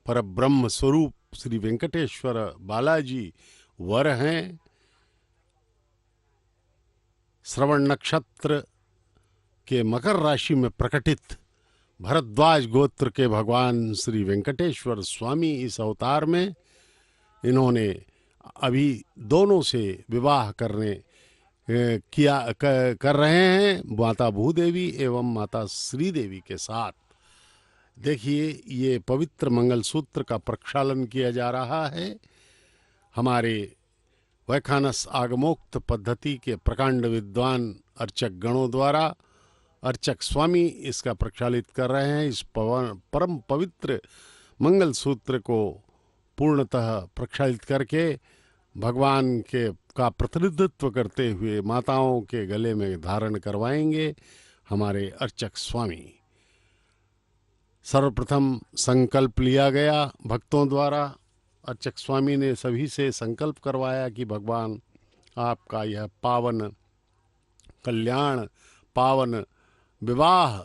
S2: परब्रह्म स्वरूप श्री वेंकटेश्वर बालाजी वर हैं। श्रवण नक्षत्र के मकर राशि में प्रकटित भरद्वाज गोत्र के भगवान श्री वेंकटेश्वर स्वामी इस अवतार में इन्होंने अभी दोनों से विवाह कर रहे हैं, माता भूदेवी एवं माता श्रीदेवी के साथ। देखिए, ये पवित्र मंगलसूत्र का प्रक्षालन किया जा रहा है। हमारे वैखानस आगमोक्त पद्धति के प्रकांड विद्वान अर्चक गणों द्वारा अर्चक स्वामी इसका प्रक्षालित कर रहे हैं। इस परम पवित्र मंगल सूत्र को पूर्णतः प्रक्षालित करके भगवान का प्रतिनिधित्व करते हुए माताओं के गले में धारण करवाएंगे हमारे अर्चक स्वामी। सर्वप्रथम संकल्प लिया गया भक्तों द्वारा। अर्चक स्वामी ने सभी से संकल्प करवाया कि भगवान आपका यह पावन कल्याण, पावन विवाह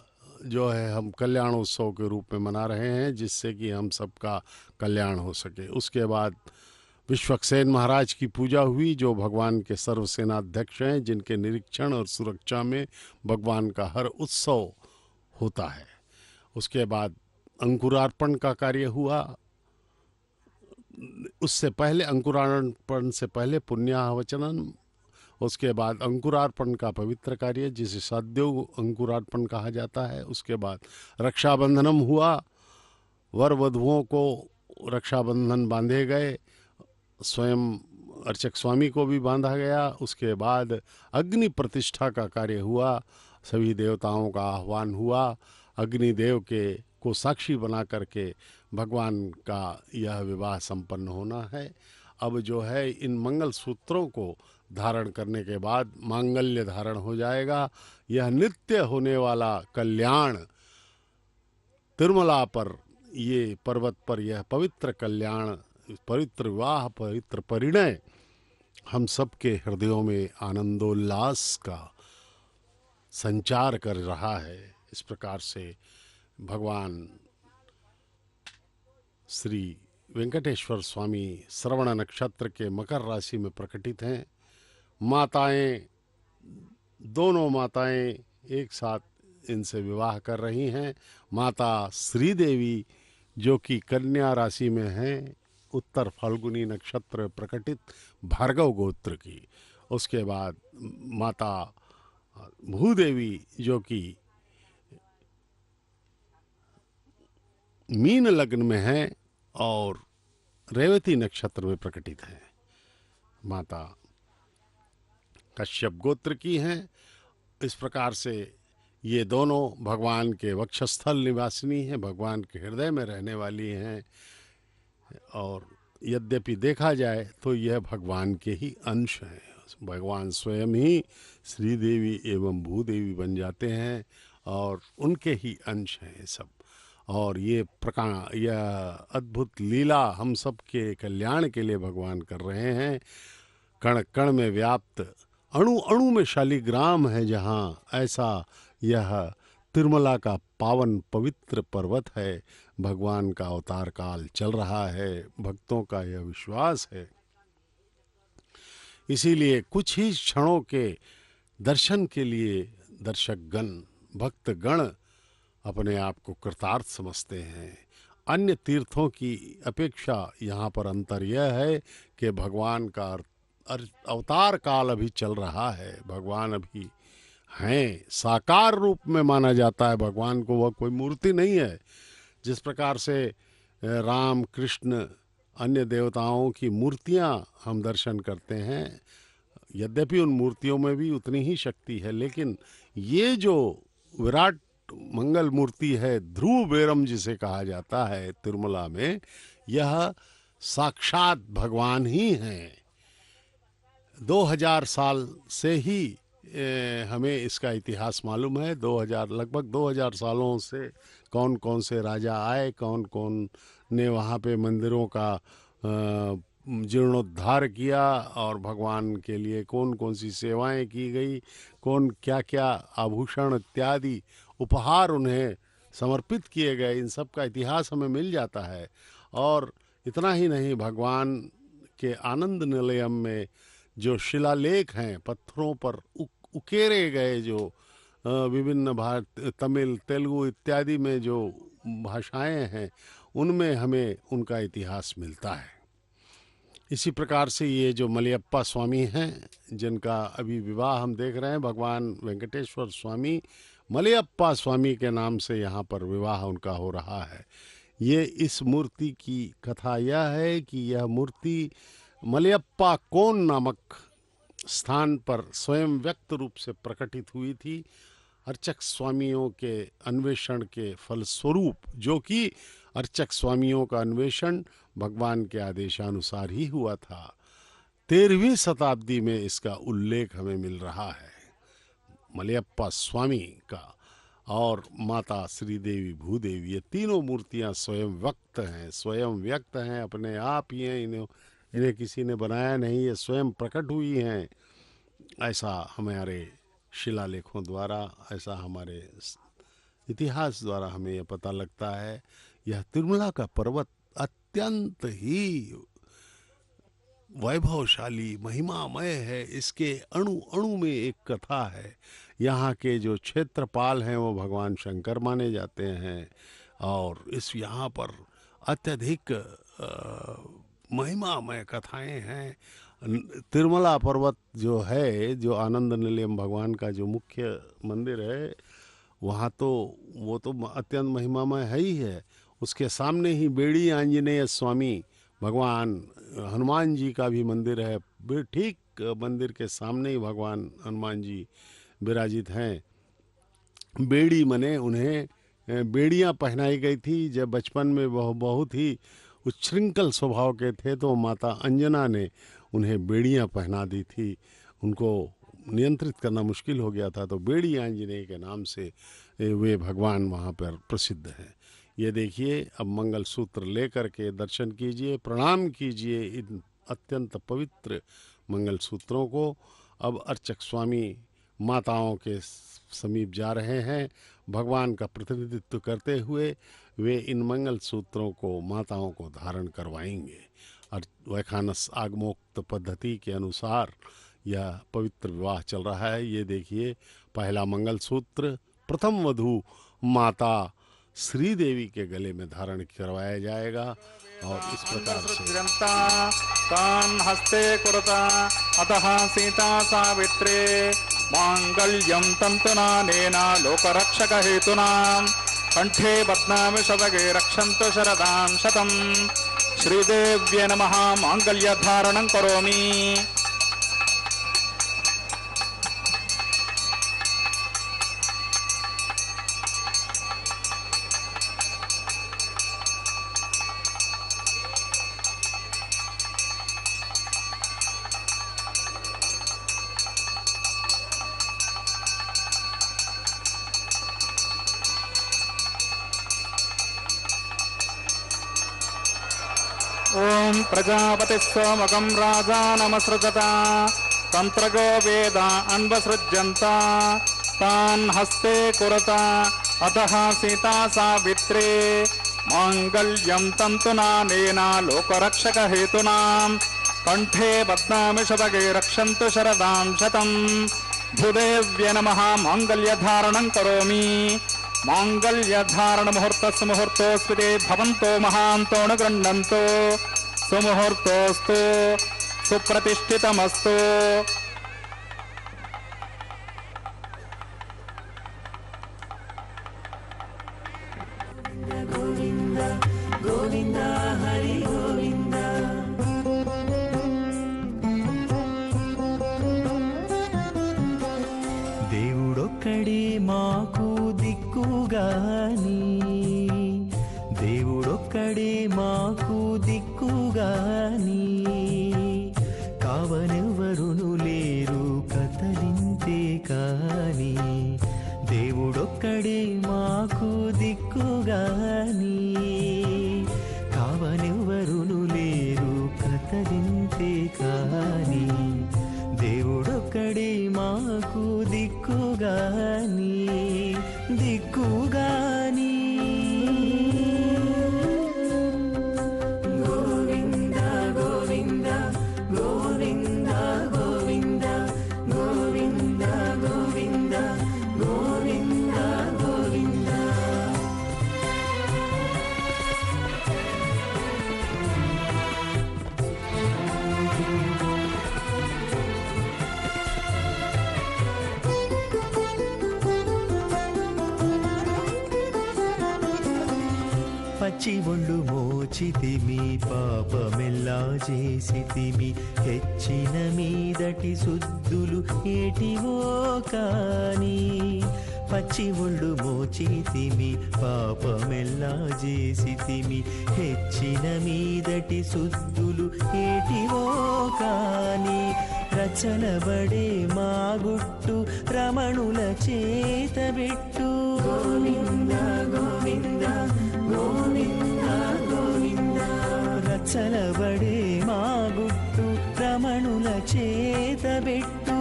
S2: जो है हम कल्याण उत्सव के रूप में मना रहे हैं, जिससे कि हम सबका कल्याण हो सके। उसके बाद विश्वक्सेन महाराज की पूजा हुई, जो भगवान के सर्वसेनाध्यक्ष हैं, जिनके निरीक्षण और सुरक्षा में भगवान का हर उत्सव होता है। उसके बाद अंकुरार्पण का कार्य हुआ। उससे पहले, अंकुरार्पण से पहले पुण्याहवचनम, उसके बाद अंकुरार्पण का पवित्र कार्य जिसे सद्यो अंकुरार्पण कहा जाता है। उसके बाद रक्षाबंधनम हुआ, वर वधुओं को रक्षाबंधन बांधे गए, स्वयं अर्चक स्वामी को भी बांधा गया। उसके बाद अग्नि प्रतिष्ठा का कार्य हुआ, सभी देवताओं का आह्वान हुआ, अग्निदेव के को साक्षी बना करके भगवान का यह विवाह संपन्न होना है। अब जो है इन मंगल सूत्रों को धारण करने के बाद मांगल्य धारण हो जाएगा। यह नित्य होने वाला कल्याण तिरुमला पर, ये पर्वत पर यह पवित्र कल्याण, पवित्र विवाह, पवित्र परिणय हम सबके हृदयों में आनंदोल्लास का संचार कर रहा है। इस प्रकार से भगवान श्री वेंकटेश्वर स्वामी श्रवण नक्षत्र के मकर राशि में प्रकटित हैं। माताएं, दोनों माताएं एक साथ इनसे विवाह कर रही हैं। माता श्रीदेवी जो कि कन्या राशि में हैं, उत्तर फाल्गुनी नक्षत्र प्रकटित भार्गव गोत्र की। उसके बाद माता भूदेवी जो कि मीन लग्न में है और रेवती नक्षत्र में प्रकटित है। माता कश्यप गोत्र की हैं। इस प्रकार से ये दोनों भगवान के वक्षस्थल निवासिनी हैं, भगवान के हृदय में रहने वाली हैं। और यद्यपि देखा जाए तो यह भगवान के ही अंश हैं। भगवान स्वयं ही श्रीदेवी एवं भूदेवी बन जाते हैं और उनके ही अंश हैं ये सब। और ये यह अद्भुत लीला हम सब के कल्याण के लिए भगवान कर रहे हैं। कण कण में व्याप्त, अणु अणु में शालिग्राम है जहाँ, ऐसा यह तिरुमला का पावन पवित्र पर्वत है। भगवान का अवतार काल चल रहा है, भक्तों का यह विश्वास है। इसीलिए कुछ ही क्षणों के दर्शन के लिए दर्शकगण, भक्तगण अपने आप को कृतार्थ समझते हैं। अन्य तीर्थों की अपेक्षा यहाँ पर अंतर यह है कि भगवान का अवतार काल अभी चल रहा है। भगवान अभी हैं, साकार रूप में माना जाता है भगवान को, वह कोई मूर्ति नहीं है। जिस प्रकार से राम, कृष्ण, अन्य देवताओं की मूर्तियां हम दर्शन करते हैं, यद्यपि उन मूर्तियों में भी उतनी ही शक्ति है, लेकिन ये जो विराट मंगल मूर्ति है, ध्रुव बेरम जिसे कहा जाता है तिरुमला में, यह साक्षात भगवान ही हैं। 2000 साल से ही हमें इसका इतिहास मालूम है। लगभग 2000 सालों से कौन कौन से राजा आए, कौन कौन ने वहाँ पे मंदिरों का जीर्णोद्धार किया और भगवान के लिए कौन कौन सी सेवाएं की गई, कौन क्या क्या आभूषण इत्यादि उपहार उन्हें समर्पित किए गए, इन सब का इतिहास हमें मिल जाता है। और इतना ही नहीं, भगवान के आनंद निलयम में जो शिलालेख हैं, पत्थरों पर उकेरे गए जो विभिन्न तमिल, तेलुगु इत्यादि में जो भाषाएं हैं, उनमें हमें उनका इतिहास मिलता है। इसी प्रकार से ये जो मलयप्पा स्वामी हैं, जिनका अभी विवाह हम देख रहे हैं, भगवान वेंकटेश्वर स्वामी मलयप्पा स्वामी के नाम से यहाँ पर विवाह उनका हो रहा है। ये इस मूर्ति की कथा यह है कि यह मूर्ति मलयप्पा कोन नामक स्थान पर स्वयं व्यक्त रूप से प्रकटित हुई थी, अर्चक स्वामियों के अन्वेषण के फलस्वरूप, जो कि अर्चक स्वामियों का अन्वेषण भगवान के आदेशानुसार ही हुआ था। 13वीं शताब्दी में इसका उल्लेख हमें मिल रहा है, मलयप्पा स्वामी का। और माता श्रीदेवी, भूदेवी, ये तीनों मूर्तियां स्वयं व्यक्त हैं, अपने आप ही हैं। इन्हें किसी ने बनाया नहीं, ये स्वयं प्रकट हुई हैं। ऐसा हमारे शिलालेखों द्वारा, ऐसा हमारे इतिहास द्वारा हमें यह पता लगता है, यह तिरुमला का पर्वत अत्यंत ही वैभवशाली महिमामय है। इसके अणु अणु में एक कथा है। यहाँ के जो क्षेत्रपाल हैं वो भगवान शंकर माने जाते हैं और इस यहाँ पर अत्यधिक महिमामय कथाएं हैं। तिरुमला पर्वत जो है, जो आनंद निलयम भगवान का जो मुख्य मंदिर है, वहाँ तो वो तो अत्यंत महिमामय है ही है। उसके सामने ही बेड़ी आंजनेय स्वामी भगवान हनुमान जी का भी मंदिर है। ठीक मंदिर के सामने ही भगवान हनुमान जी विराजित हैं। बेड़ी मने उन्हें बेड़ियां पहनाई गई थी। जब बचपन में वह बहुत ही उच्छृंखल स्वभाव के थे तो माता अंजना ने उन्हें बेड़ियां पहना दी थी। उनको नियंत्रित करना मुश्किल हो गया था, तो बेड़ी आंजनेय के नाम से वे भगवान वहाँ पर प्रसिद्ध हैं। ये देखिए, अब मंगल सूत्र लेकर के दर्शन कीजिए, प्रणाम कीजिए इन अत्यंत पवित्र मंगल सूत्रों को। अब अर्चक स्वामी माताओं के समीप जा रहे हैं। भगवान का प्रतिनिधित्व करते हुए वे इन मंगल सूत्रों को माताओं को धारण करवाएंगे और वैखानस आगमोक्त पद्धति के अनुसार यह पवित्र विवाह चल रहा है। ये देखिए, पहला मंगल सूत्र प्रथम वधू माता श्री देवी के गले में धारण करवाया जाएगा और इस प्रकार से
S1: तान हस्ते कुरुता अतः सीता सावित्रे मांगल्यम तंतुना नेना लोकरक्षक हेतुना कंठे बध्नामि शतगे रक्षन्तु शरदां शतम् श्रीदेव्यै नमः मांगल्य धारणं करोमि। ओम प्रजापति सोमकं राजानमसृजता तंत्रगो वेदा अन्वसृज्यन्ता तान् हस्ते कुरुता अतः सीता सावित्रे मांगल्यं तंतुना नेना लोकरक्षक हेतुना कंठे बध्नामि शतगे रक्षन्तु शरदां शतम् भूदेव्यै नमः मांगल्य धारणं करोमि। मांगल्य धारण मुहूर्तस्य मुहूर्तोऽस्मिते भवन्तो महान्तो न गृह्णन्तो सुमुहूर्तोऽस्तु सुप्रतिष्ठितमस्तु।
S3: गोविंद गोविंद हरि गोविंद। దేవుడొక్కడే మాకు దిక్కుగాని, దేవుడొక్కడే మాకు దిక్కుగాని, కావనెవరును లేరు కతలింతే కాని, దేవుడొక్కడే మాకు దిక్కుగాని, కావనెవరును లేరు కతలింతే కాని, దేవుడొక్కడే మాకు దిక్కుగాని దిక్కుగాని। గోవింద గోవింద గోవింద గోవింద గోవింద గోవింద గోవింద గోవింద। పచ్చి ఒళ్ళు మోచితిమి పాపమెల్లా చేసితిమి, హెచ్చిన మీదటి శుద్ధులు ఏటివో కాని, పచ్చి ఒళ్ళు మోచితిమి పాపమెల్లా చేసితిమి, హెచ్చిన మీదటి శుద్ధులు ఏటివో కాని, రచనబడే మా గుట్టు రమణుల చేతబెట్టు। గోవింద గోవింద గోవింద గోవింద। రచనబడే మా గుట్టు రమణుల చేతబెట్టు,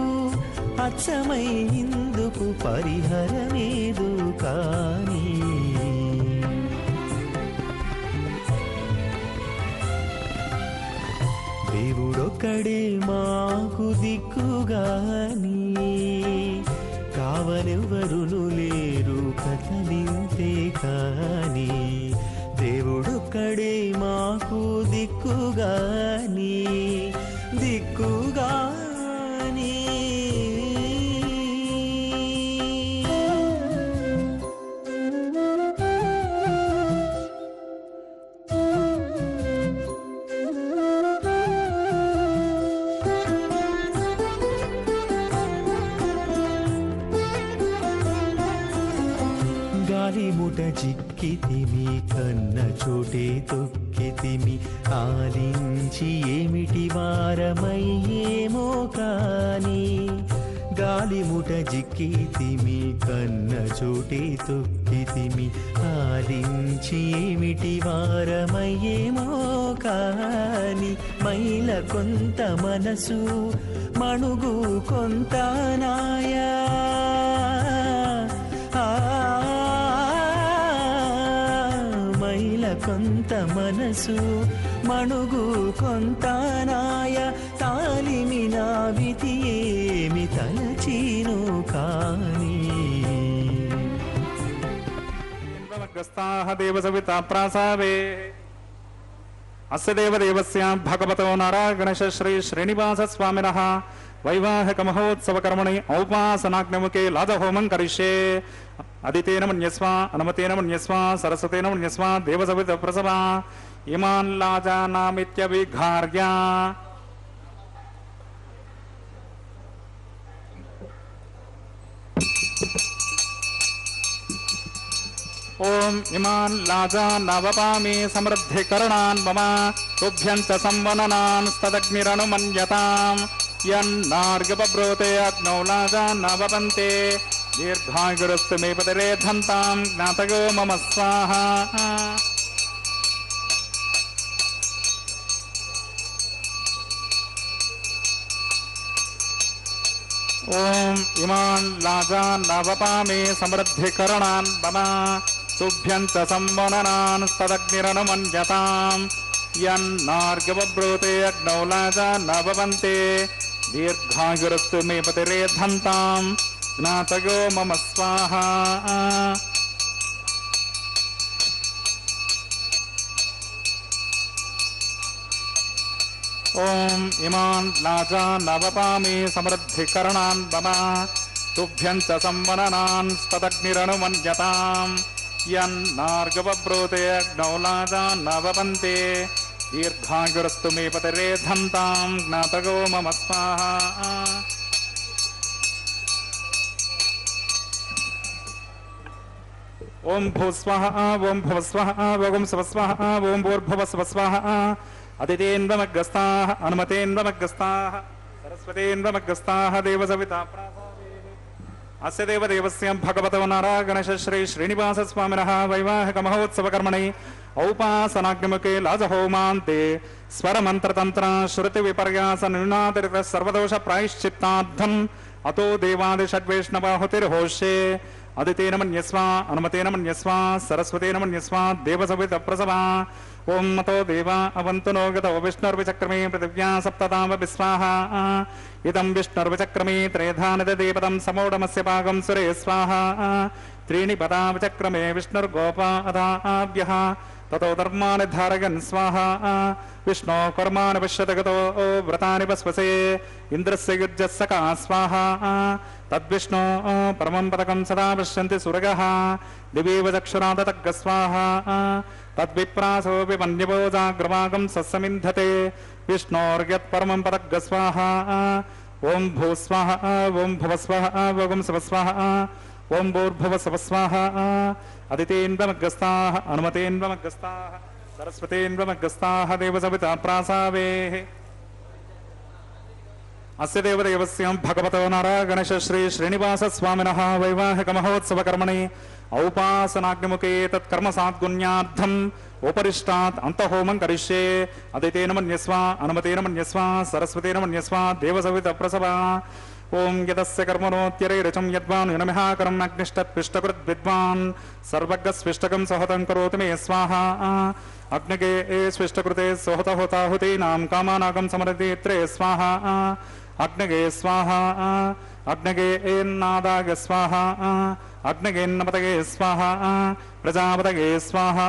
S3: అచ్చమై ఇందుకు పరిహరమేదు కానీ దేవుడొక్కడే మాకు దిక్కుగాని కావలెవ్వరును లేరు కథలింతే కాని దేవుడొక్కడే మాకు దిక్కుగాని దిక్కుగాని గాలిముట చిక్కితిమి కన్న చోటే తొక్కితిమి ఆలించి ఏమిటి వారమయ్యేమో కాని గాలిముట చిక్కితిమి కన్న చోటే తొక్కితిమి ఆలించి ఏమిటి వారమయ్యేమో కాని మైల కొంత మనసు మణుగు కొంత నాయా మైల కొంత మనసు మణుగు కొంత నాయ తాలిమిన విధి ఏమి తలచీను కాని
S1: దేవ సవితా ప్రాసావే అస్య దేవదేవస్య భగవతో నారాయణశ శ్రీ శ్రీనివాస స్వామినః వైవాహిక మహోత్సవ కర్మణి ఔపాసనాగ్నిముఖే లాజహోమం కరిష్యే అదితేన మన్యస్వ అనుమతేన మన్యస్వ సరస్వతేన మన్యస్వ దేవసవిత ప్రసవ ఇమాన్ లాజానామిత్యవిఘార్య ఓం ఇమాన్ లాజానవపామి సమృద్ధికరణాన్ మమ తుభ్యం చ సంవననాన్ స్తదగ్నిరనుమన్యతాం యన్నార్గపబ్రోతే అగ్నౌ లాజానవపంతే దీర్ఘాయురస్తు మే పతిరేధంతాం జ్ఞాతయో మమ స్వాహా ఓం ఇమాన్ లాజానవపామి సమృద్ధికరణాన్ మమ తుభ్యం చ సంవననాన్ స్తదగ్నిరనుమన్యతాం యన్నార్గపబ్రోతే అగ్నౌ లాజానవపంతే దీర్ఘాయురస్తు మే పతిరేధంతాం జ్ఞాతయో మమ స్వాహా ఓం ఇమాన్ లాజానవపామి సమృద్ధికరణాన్ మమ తుభ్యం చ సంవననాన్ స్తదగ్నిరనుమన్యతాం యన్నార్గపబ్రోతే అగ్నౌ లాజానవపంతే దీర్ఘాయురస్తు మే పతిరేధంతాం జ్ఞాతయో మమ స్వాహా ఓం భూస్వః ఓం భువస్వః ఓం స్వస్వః ఓం భూర్భువస్వస్వః అదితేన్వమగ్గస్తాః అనుమతేన్వమగ్గస్తాః సరస్వతేన్వమగ్గస్తాః దేవసవితా ప్రాసావే అస్య దేవదేవస్య భగవతో నారాయణశ శ్రీ శ్రీనివాస స్వామినః వైవాహిక మహోత్సవ కర్మణి ఔపాసనాగ్నిముఖే లాజహోమాంతే స్వరమంత్రతంత్ర శృతి విపర్యాస నినాదరిత సర్వదోష ప్రాయశ్చిత్తార్థం అతో దేవాది షడ్వైష్ణవాహుతిర్హోష్యే అదితేన మన్యస్వ అనుమతేన మన్యస్వ సరస్వతేన మన్యస్వ దేవసవిత ప్రసవ ఓం మతో దేవా అవంతు నో గతో విష్ణుర్విచక్రమే పృథివ్యా సప్తతామ విస్వాహా ఇదం విష్ణుర్విచక్రమే త్రేధానిదేపదం సమోఢమస్య పాగం సురే స్వాహా త్రీణి పదా విచక్రమే విష్ణుర్గోపా అదాభ్యః తతో ధర్మాని ధారయన్ స్వాహా విష్ణో కర్మాని పశ్యత గతో వ్రతాని పస్వసే ఇంద్రస్య యుజ్జస్సకా స్వాహా తద్విష్ణో పరమం పదకం సదా పశ్యంతి సురగః దివేవ చక్షురాదతగ్గ స్వాహా తద్విప్రాసోపి మన్యవో జాగ్రవాగం సస్సమింధతే విష్ణోర్యత్పరమం పదగ్గ స్వాహా ఓం భూస్వాహ ఓం భువస్వాహ ఓం స్వస్వాహ ఓం భూర్భువస్వస్వాహ అదితేన్వమగ్గస్తాః అనుమతేన్వమగ్గస్తాః సరస్వతేన్వమగ్గస్తాః దేవసవితా ప్రాసావేః అస్య దేవదేవస్య భగవతో నారాయణశ శ్రీ శ్రీనివాస స్వామినః వైవాహిక మహోత్సవ కర్మణి ఔపాసనాగ్నిముఖే తత్కర్మ సాద్గుణ్యార్థం ఉపరిష్టాత్ అంతఃహోమం కరిష్యే అదితేన మన్యస్వ అనుమతేన మన్యస్వ సరస్వతేన మన్యస్వ దేవసవిత ప్రసవ ओम यदस्य कर्मणोत्यरैरचं यद्वान् युनमिहाकरम् अग्निष्टत्पिष्टकृत् विद्वान् सर्वज्ञस्विष्टकं सहतं करोति मे स्वाहा अग्निगे स्विष्टकृते सोहत होताहुतीनां कामानागं समरदित्रे स्वाहा अग्निगे स्वाहा अग्निगे एन्नादाग स्वाहा अग्निगेन्नपतगे स्वाहा प्रजापतगे स्वाहा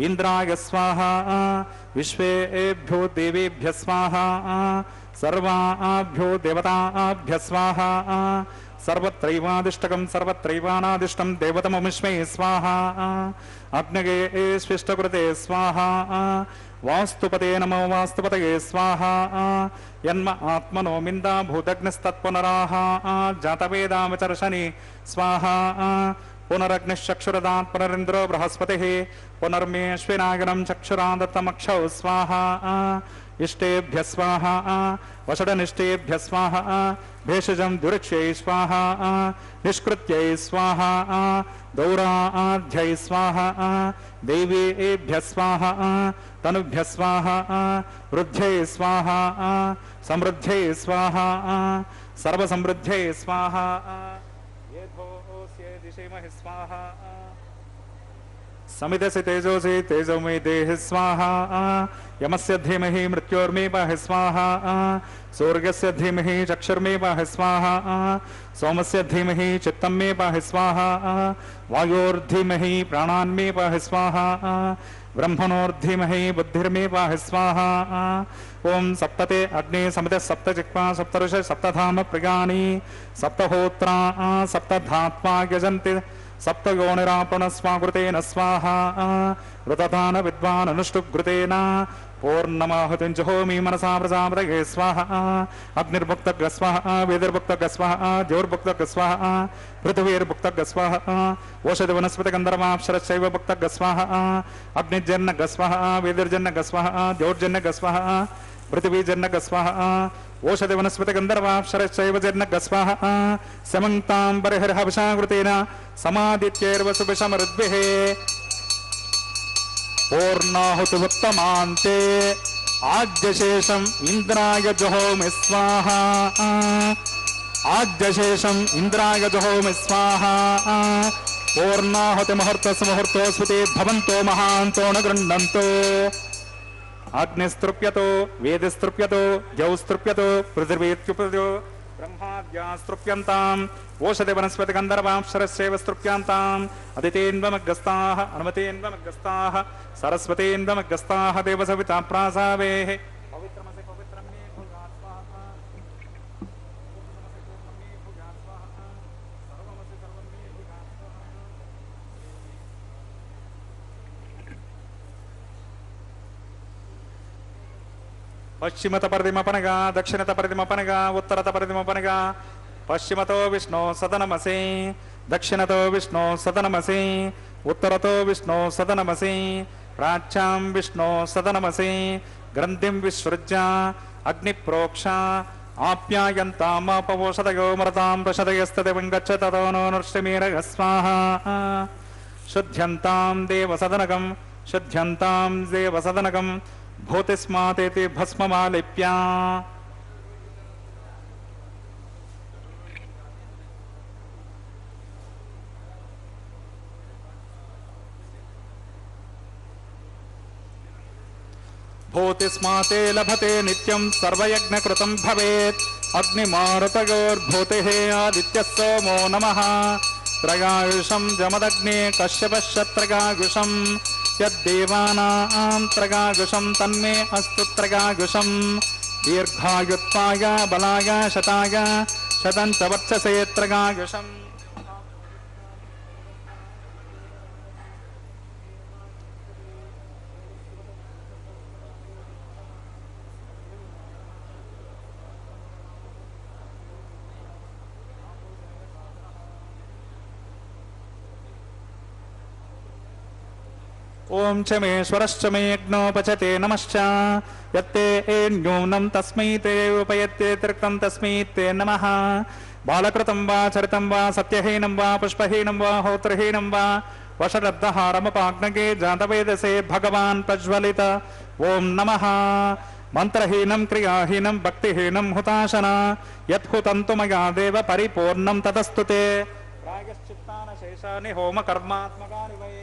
S1: इंद्राय स्वाहा विश्वेभ्यो देवेभ्य स्वाहा सर्वाभ्यो देवताभ्य स्वाहा सर्वत्रैवादिष्टकं सर्वत्रैवानादिष्टं देवतममिष्मे स्वाहा अग्नगे स्विष्टकृते स्वाहा वास्तुपते नमो वास्तुपतये स्वाहा यन्म आत्मनो मिन्दा भूतग्निस्तत्पुनराः जातवेदावचर्षणि स्वाहा पुनरग्निश्चक्षुरदात् पुनरिन्द्रो बृहस्पतिः पुनर्मेश्विनागरं चक्षुरादत्तमक्षौ स्वाहा इष्टेभ्य स्वाहा वषडनिष्टेभ्य स्वाहा भेषजं दुर्क्ष्यै स्वाहा निष्कृत्यै स्वाहा दौराध्यै स्वाहा देवीभ्य स्वाहा तनुभ्य स्वाहा वृद्ध्यै स्वाहा समृद्ध्यै स्वाहा सर्वसमृद्ध्यै स्वाहा येभोऽस्य दिशेमहि स्वाहा समिदसि तेजोसि तेजोमयि देहि स्वाहा यमस्य धीमहि मृत्योर्मे पाहि स्वाहा सूर्यस्य धीमहि चक्षुर्मे पाहि स्वाहा सोमस्य धीमहि चित्तं मे पाहि स्वाहा वायोर्धीमहि प्राणान्मे पाहि स्वाहा ब्रह्मणोर्धीमहि बुद्धिर्मे पाहि स्वाहा ओम सप्तते अग्नि समित सप्तजिह्वा सप्तऋष सप्तधाम प्रियाणि सप्तहोत्रा सप्तधात्वा यजन्ति सप्तयोनिरापणस्वाकृतेन स्वाहा ऋतधान विद्वान् अनुष्टुघृतेन पूर्णमाहुतिं जुहोमि मनसा प्रजापतये स्वाहा अग्निर्भुक्तः स्वाहा वेदिर्भुक्तः स्वाहा द्योर्भुक्तः स्वाहा पृथिवीर्भुक्तः स्वाहा ओषधिवनस्पतिगन्धर्वाप्सरश्चैव भुक्तः स्वाहा अग्निर्जन्नः स्वाहा वेदिर्जन्नः स्वाहा द्योर्जन्नः स्वाहा पृथिवीजन्नः स्वाहा ओषधि वनस्पति गंधर्वाप्सरश्चैव जन्नः स्वाहा समन्तां परिहरहविषाकृतेन समादित्यैर्वसुभिषमरुद्भिः पूर्णाहुतिवुत्तमान्ते आद्यशेषम् इन्द्राय जुहोमि स्वाहा आद्यशेषम् इन्द्राय जुहोमि स्वाहा पूर्णाहुतिमुहूर्तस्मुहूर्तोऽस्मिते भवन्तो महान्तो न गृह्णन्तो अग्निस्तृप्यतो वेदिस्तृप्यतो द्यौस्तृप्यतो पृथिवीत्युपद्यो ब्रह्माद्यास्तृप्यन्ताम् ओषधि वनस्पति गन्धर्वाप्सरस्यैव स्तृप्यन्ताम् अदितेन्वमग्रस्ताः अनुमतेन्वमग्रस्ताः सरस्वतेन्वमग्रस्ताः देवसविता प्रासावेः पवित्रमसि पवित्रं मे भूयात् स्वाहा पूर्णमसि पूर्णं मे भूयात् स्वाहा सर्वमसि सर्वं मे भूयात् स्वाहा पश्चिमत परिमपनगा दक्षिणत परिमपनगा उत्तरत परिमपनगा पश्चिमतो विष्णु सदनमसि दक्षिणतो विष्णु सदनमसि उत्तरतो विष्णु सदनमसि प्राच्यां विष्णु सदनमसि ग्रन्थिं विसृज्य अग्निप्रोक्ष आप्यायन्तामापवोषधयो मरतां प्रशदयस्तदेवं ततो नो नृष्टिमीरः स्वाहा शुद्ध्यन्तां देवसदनकं शुद्ध्यन्तां देवसदनकं भूतिस्मातेति भस्ममालिप्या भूतिस्माते लभते नित्यं सर्वयज्ञकृतं भवेत् अग्निमारुतयोर्भूतिः आदित्यः सोमो नमः त्रयायुषं जमदग्ने कश्यपश्च त्रयायुषं यद्देवानां त्रयायुषं तन्मे अस्तु त्रयायुषं दीर्घायुत्वाय बलाय शताय शतं च वर्चसे त्रयायुषम् ओम च मेश्वरश्च मे यज्ञोपचते नमश्च यत्ते न्यूनं तस्मै ते उपयत्ते तृक्तं तस्मै ते नमः बालकृतं वा चरितं वा सत्यहीनं वा पुष्पहीनं वा होत्रहीनं वा वशरब्धहारमपाग्नगे जातवेदसे भगवान् प्रज्वलित ओम नमः మంత్రహీనం క్రియాహీనం భక్తిహీనం హుతాశన యత్హుతంతు మయా దేవ పరిపూర్ణం తదస్తుతే ప్రాయశ్చిత్తాన శేషాని హోమ కర్మాత్మకాని వై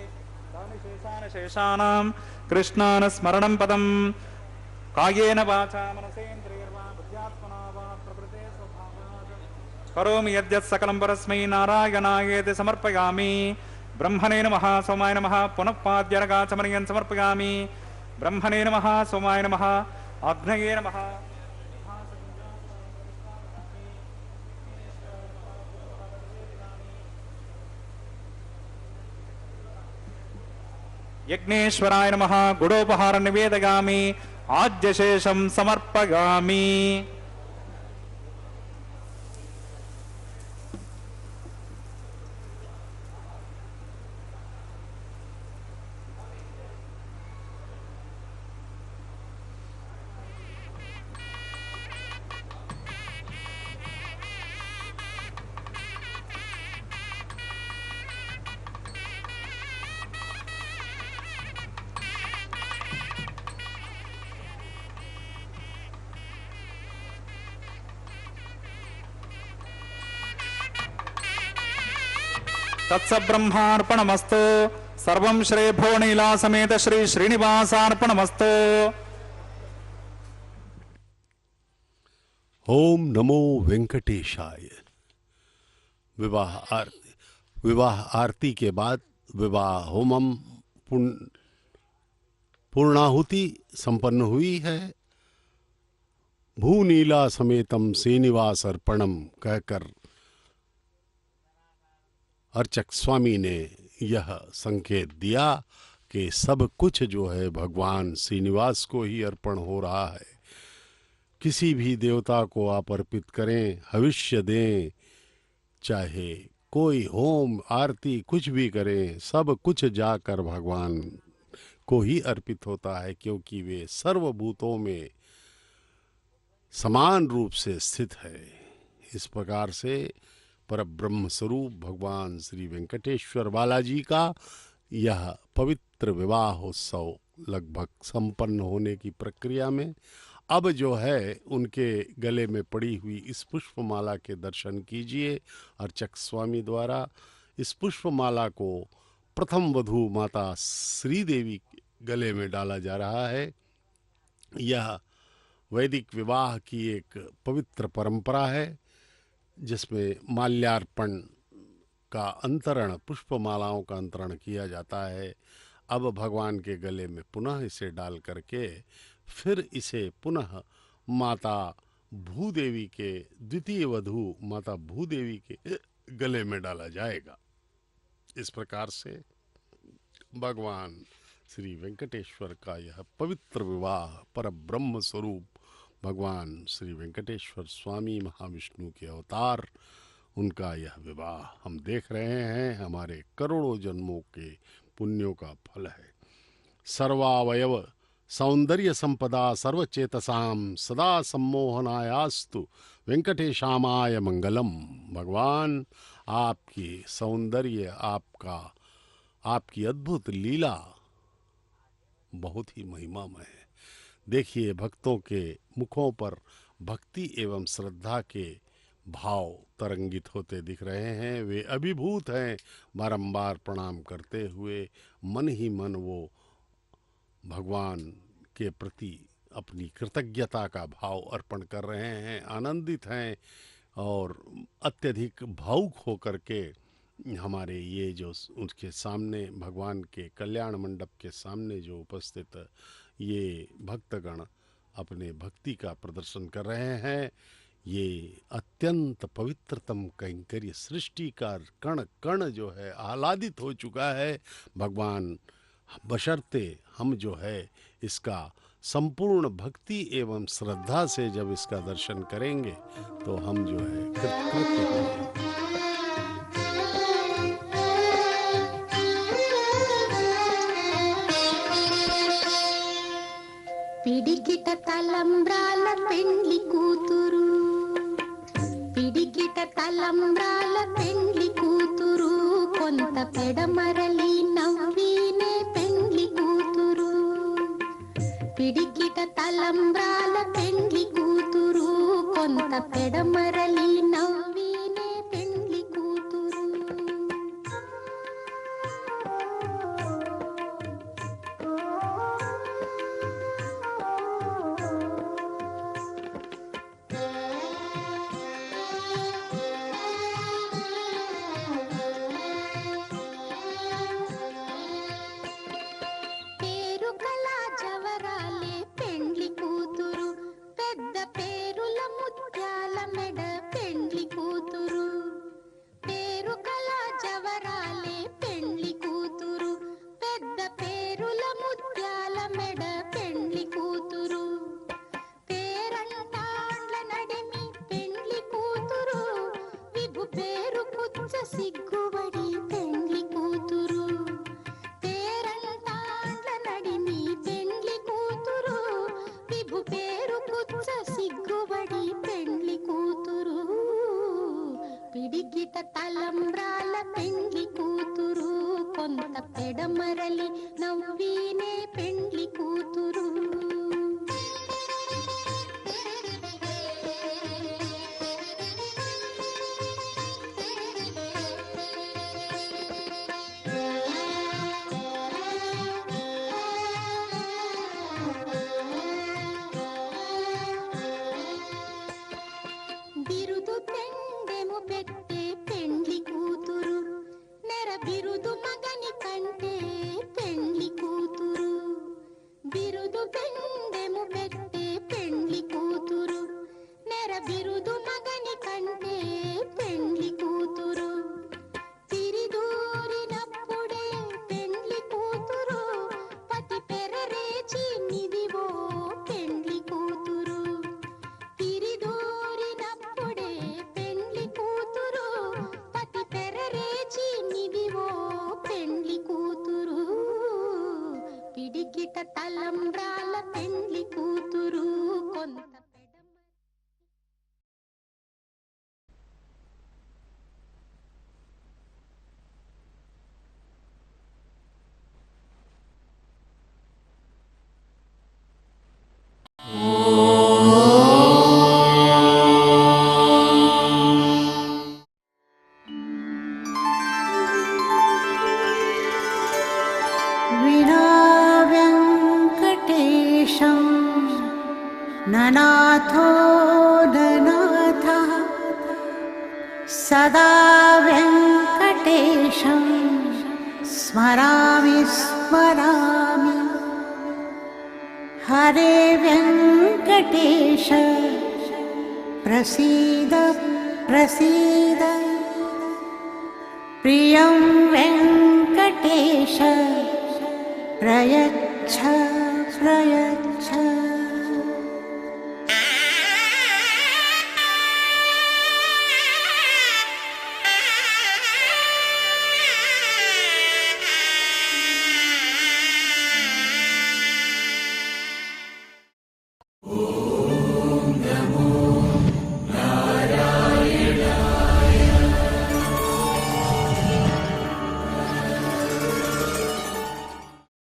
S1: తాని శేషాన శేషానాం కృష్ణాన స్మరణం పదం కాయేన వాచా మనసేంద్రియర్వా బుద్ధ్యాత్మనా వా ప్రకృతే స్వభావాత్ కరోమి యద్యత్ సకలం పరస్మై నారాయణాయేతి సమర్పయామి. బ్రహ్మణే నమః సోమాయ నమః పునః పాద్యర్గాచమనీయం సమర్పయామి. బ్రహ్మణే నమః సోమాయ నమః ఆగ్నేయే నమః. యజ్ఞేశ్వరాయ నమః గుడోపహార నివేదయామి. ఆజ్యశేషం సమర్పయామి. तत्सब्रह्मार्पणमस्तु. सर्वं श्री भुवनीला समेत श्री श्रीनिवासार्पणमस्तु.
S2: ओम नमो वेंकटेशाय. विवाह आरती के बाद विवाह होमम पूर्णाहुति संपन्न हुई है. भूनीला समेतम श्रीनिवास अर्पणम कहकर अर्चक स्वामी ने यह संकेत दिया कि सब कुछ जो है भगवान श्रीनिवास को ही अर्पण हो रहा है. किसी भी देवता को आप अर्पित करें, हविष्य दें, चाहे कोई होम आरती कुछ भी करें, सब कुछ जाकर भगवान को ही अर्पित होता है, क्योंकि वे सर्वभूतों में समान रूप से स्थित है. इस प्रकार से परब्रह्म स्वरूप भगवान श्री वेंकटेश्वर बालाजी का यह पवित्र विवाहोत्सव लगभग संपन्न होने की प्रक्रिया में अब जो है उनके गले में पड़ी हुई इस पुष्पमाला के दर्शन कीजिए. अर्चक स्वामी द्वारा इस पुष्पमाला को प्रथम वधू माता श्रीदेवी गले में डाला जा रहा है. यह वैदिक विवाह की एक पवित्र परंपरा है जिसमें माल्यार्पण का अंतरण, पुष्पमालाओं का अंतरण किया जाता है. अब भगवान के गले में पुनः इसे डाल करके फिर इसे पुनः माता भूदेवी के द्वितीय वधू माता भूदेवी के गले में डाला जाएगा. इस प्रकार से भगवान श्री वेंकटेश्वर का यह पवित्र विवाह परब्रह्म स्वरूप भगवान श्री वेंकटेश्वर स्वामी महाविष्णु के अवतार, उनका यह विवाह हम देख रहे हैं. हमारे करोड़ों जन्मों के पुण्यों का फल है. सर्वावयव सौंदर्य संपदा सर्वचेतसाम सदा सम्मोहनायास्तु वेंकटेशामाय मंगलम. भगवान आपकी सौंदर्य, आपकी अद्भुत लीला बहुत ही महिमामय है. देखिए, भक्तों के मुखों पर भक्ति एवं श्रद्धा के भाव तरंगित होते दिख रहे हैं. वे अभिभूत हैं. बारंबार प्रणाम करते हुए मन ही मन वो भगवान के प्रति अपनी कृतज्ञता का भाव अर्पण कर रहे हैं, आनंदित हैं और अत्यधिक भावुक होकर के हमारे ये जो उनके सामने भगवान के कल्याण मंडप के सामने जो उपस्थित ये भक्तगण अपने भक्ति का प्रदर्शन कर रहे हैं. ये अत्यंत पवित्रतम कैंकर्य, सृष्टि का कण कण जो है आह्लादित हो चुका है. भगवान बशर्ते हम जो है इसका संपूर्ण भक्ति एवं श्रद्धा से जब इसका दर्शन करेंगे तो हम जो है कृतकृत्य होंगे.
S4: పిడికిట తలంబ్రాల పెండ్లి కూతురు, పిడికిట తలంబ్రాల పెండ్లి కూతురు, కొంత పెడమరలి నవ్వినే పెండ్లి కూతురు. పిడికిట తలంబ్రాల పెండ్లి కూతురు కొంత పెడమరలి నవ్వినే పెండ్లి కూతురు. పేరు కళ జవరాలే పెండ్లి కూతురు పెద్ద పేరుల ముత్యాల మెడ పెండ్లి కూతురు. పేరు కళ జవరాలే పెండ్లి కూతురు పెద్ద పేరుల ముత్యాల మెడ పెండ్లి కూతురు. పేరంటాండ్ల నడిమి పెండ్లి కూతురు విభు పేరు కుచ్చ సిగ్గుబడి పెండ్లి కూతురు. పేరంటాండ్ల నడిమి పెండ్లి కూతురు విభు పేరు కుచ్చ సిగ్గుబడి పెండ్లి కూతురు. పిడికిట తలంబ్రాల పెండ్లి కూతురు కొంత పెడమరలి నవ్వినే పెండ్లి కూతురు. బిరుదు పెండెము పెట్టే పెండ్లి కూతురు నెర బిరుదు మగని కంటే పెండ్లి కూతురు. బిరుదు పెండెము పెట్టే పెండ్లి కూతురు నెర బిరుదు మగని కంటే పెండ్లి కూతురు. తిరిదూరినప్పుడే పెండ్లి కూతురు పతి పెరరేచి నిదివో పెండ్లి కూతురు. తిరిదూరినప్పుడే పెండ్లి కూతురు పతి పెరరేచి నిదివో పెండ్లి కూతురు. పిడికిట తలంబ్రాల పెండ్లి కూతురు కొంత
S5: विना वेङ्कटेशं ननाथो ननाथः सदा वेङ्कटेशं स्मरामि स्मरामि. हरे वेङ्कटेश प्रसीद प्रसीद. प्रियं वेङ्कटेश प्रयच्छ प्रयच्छ.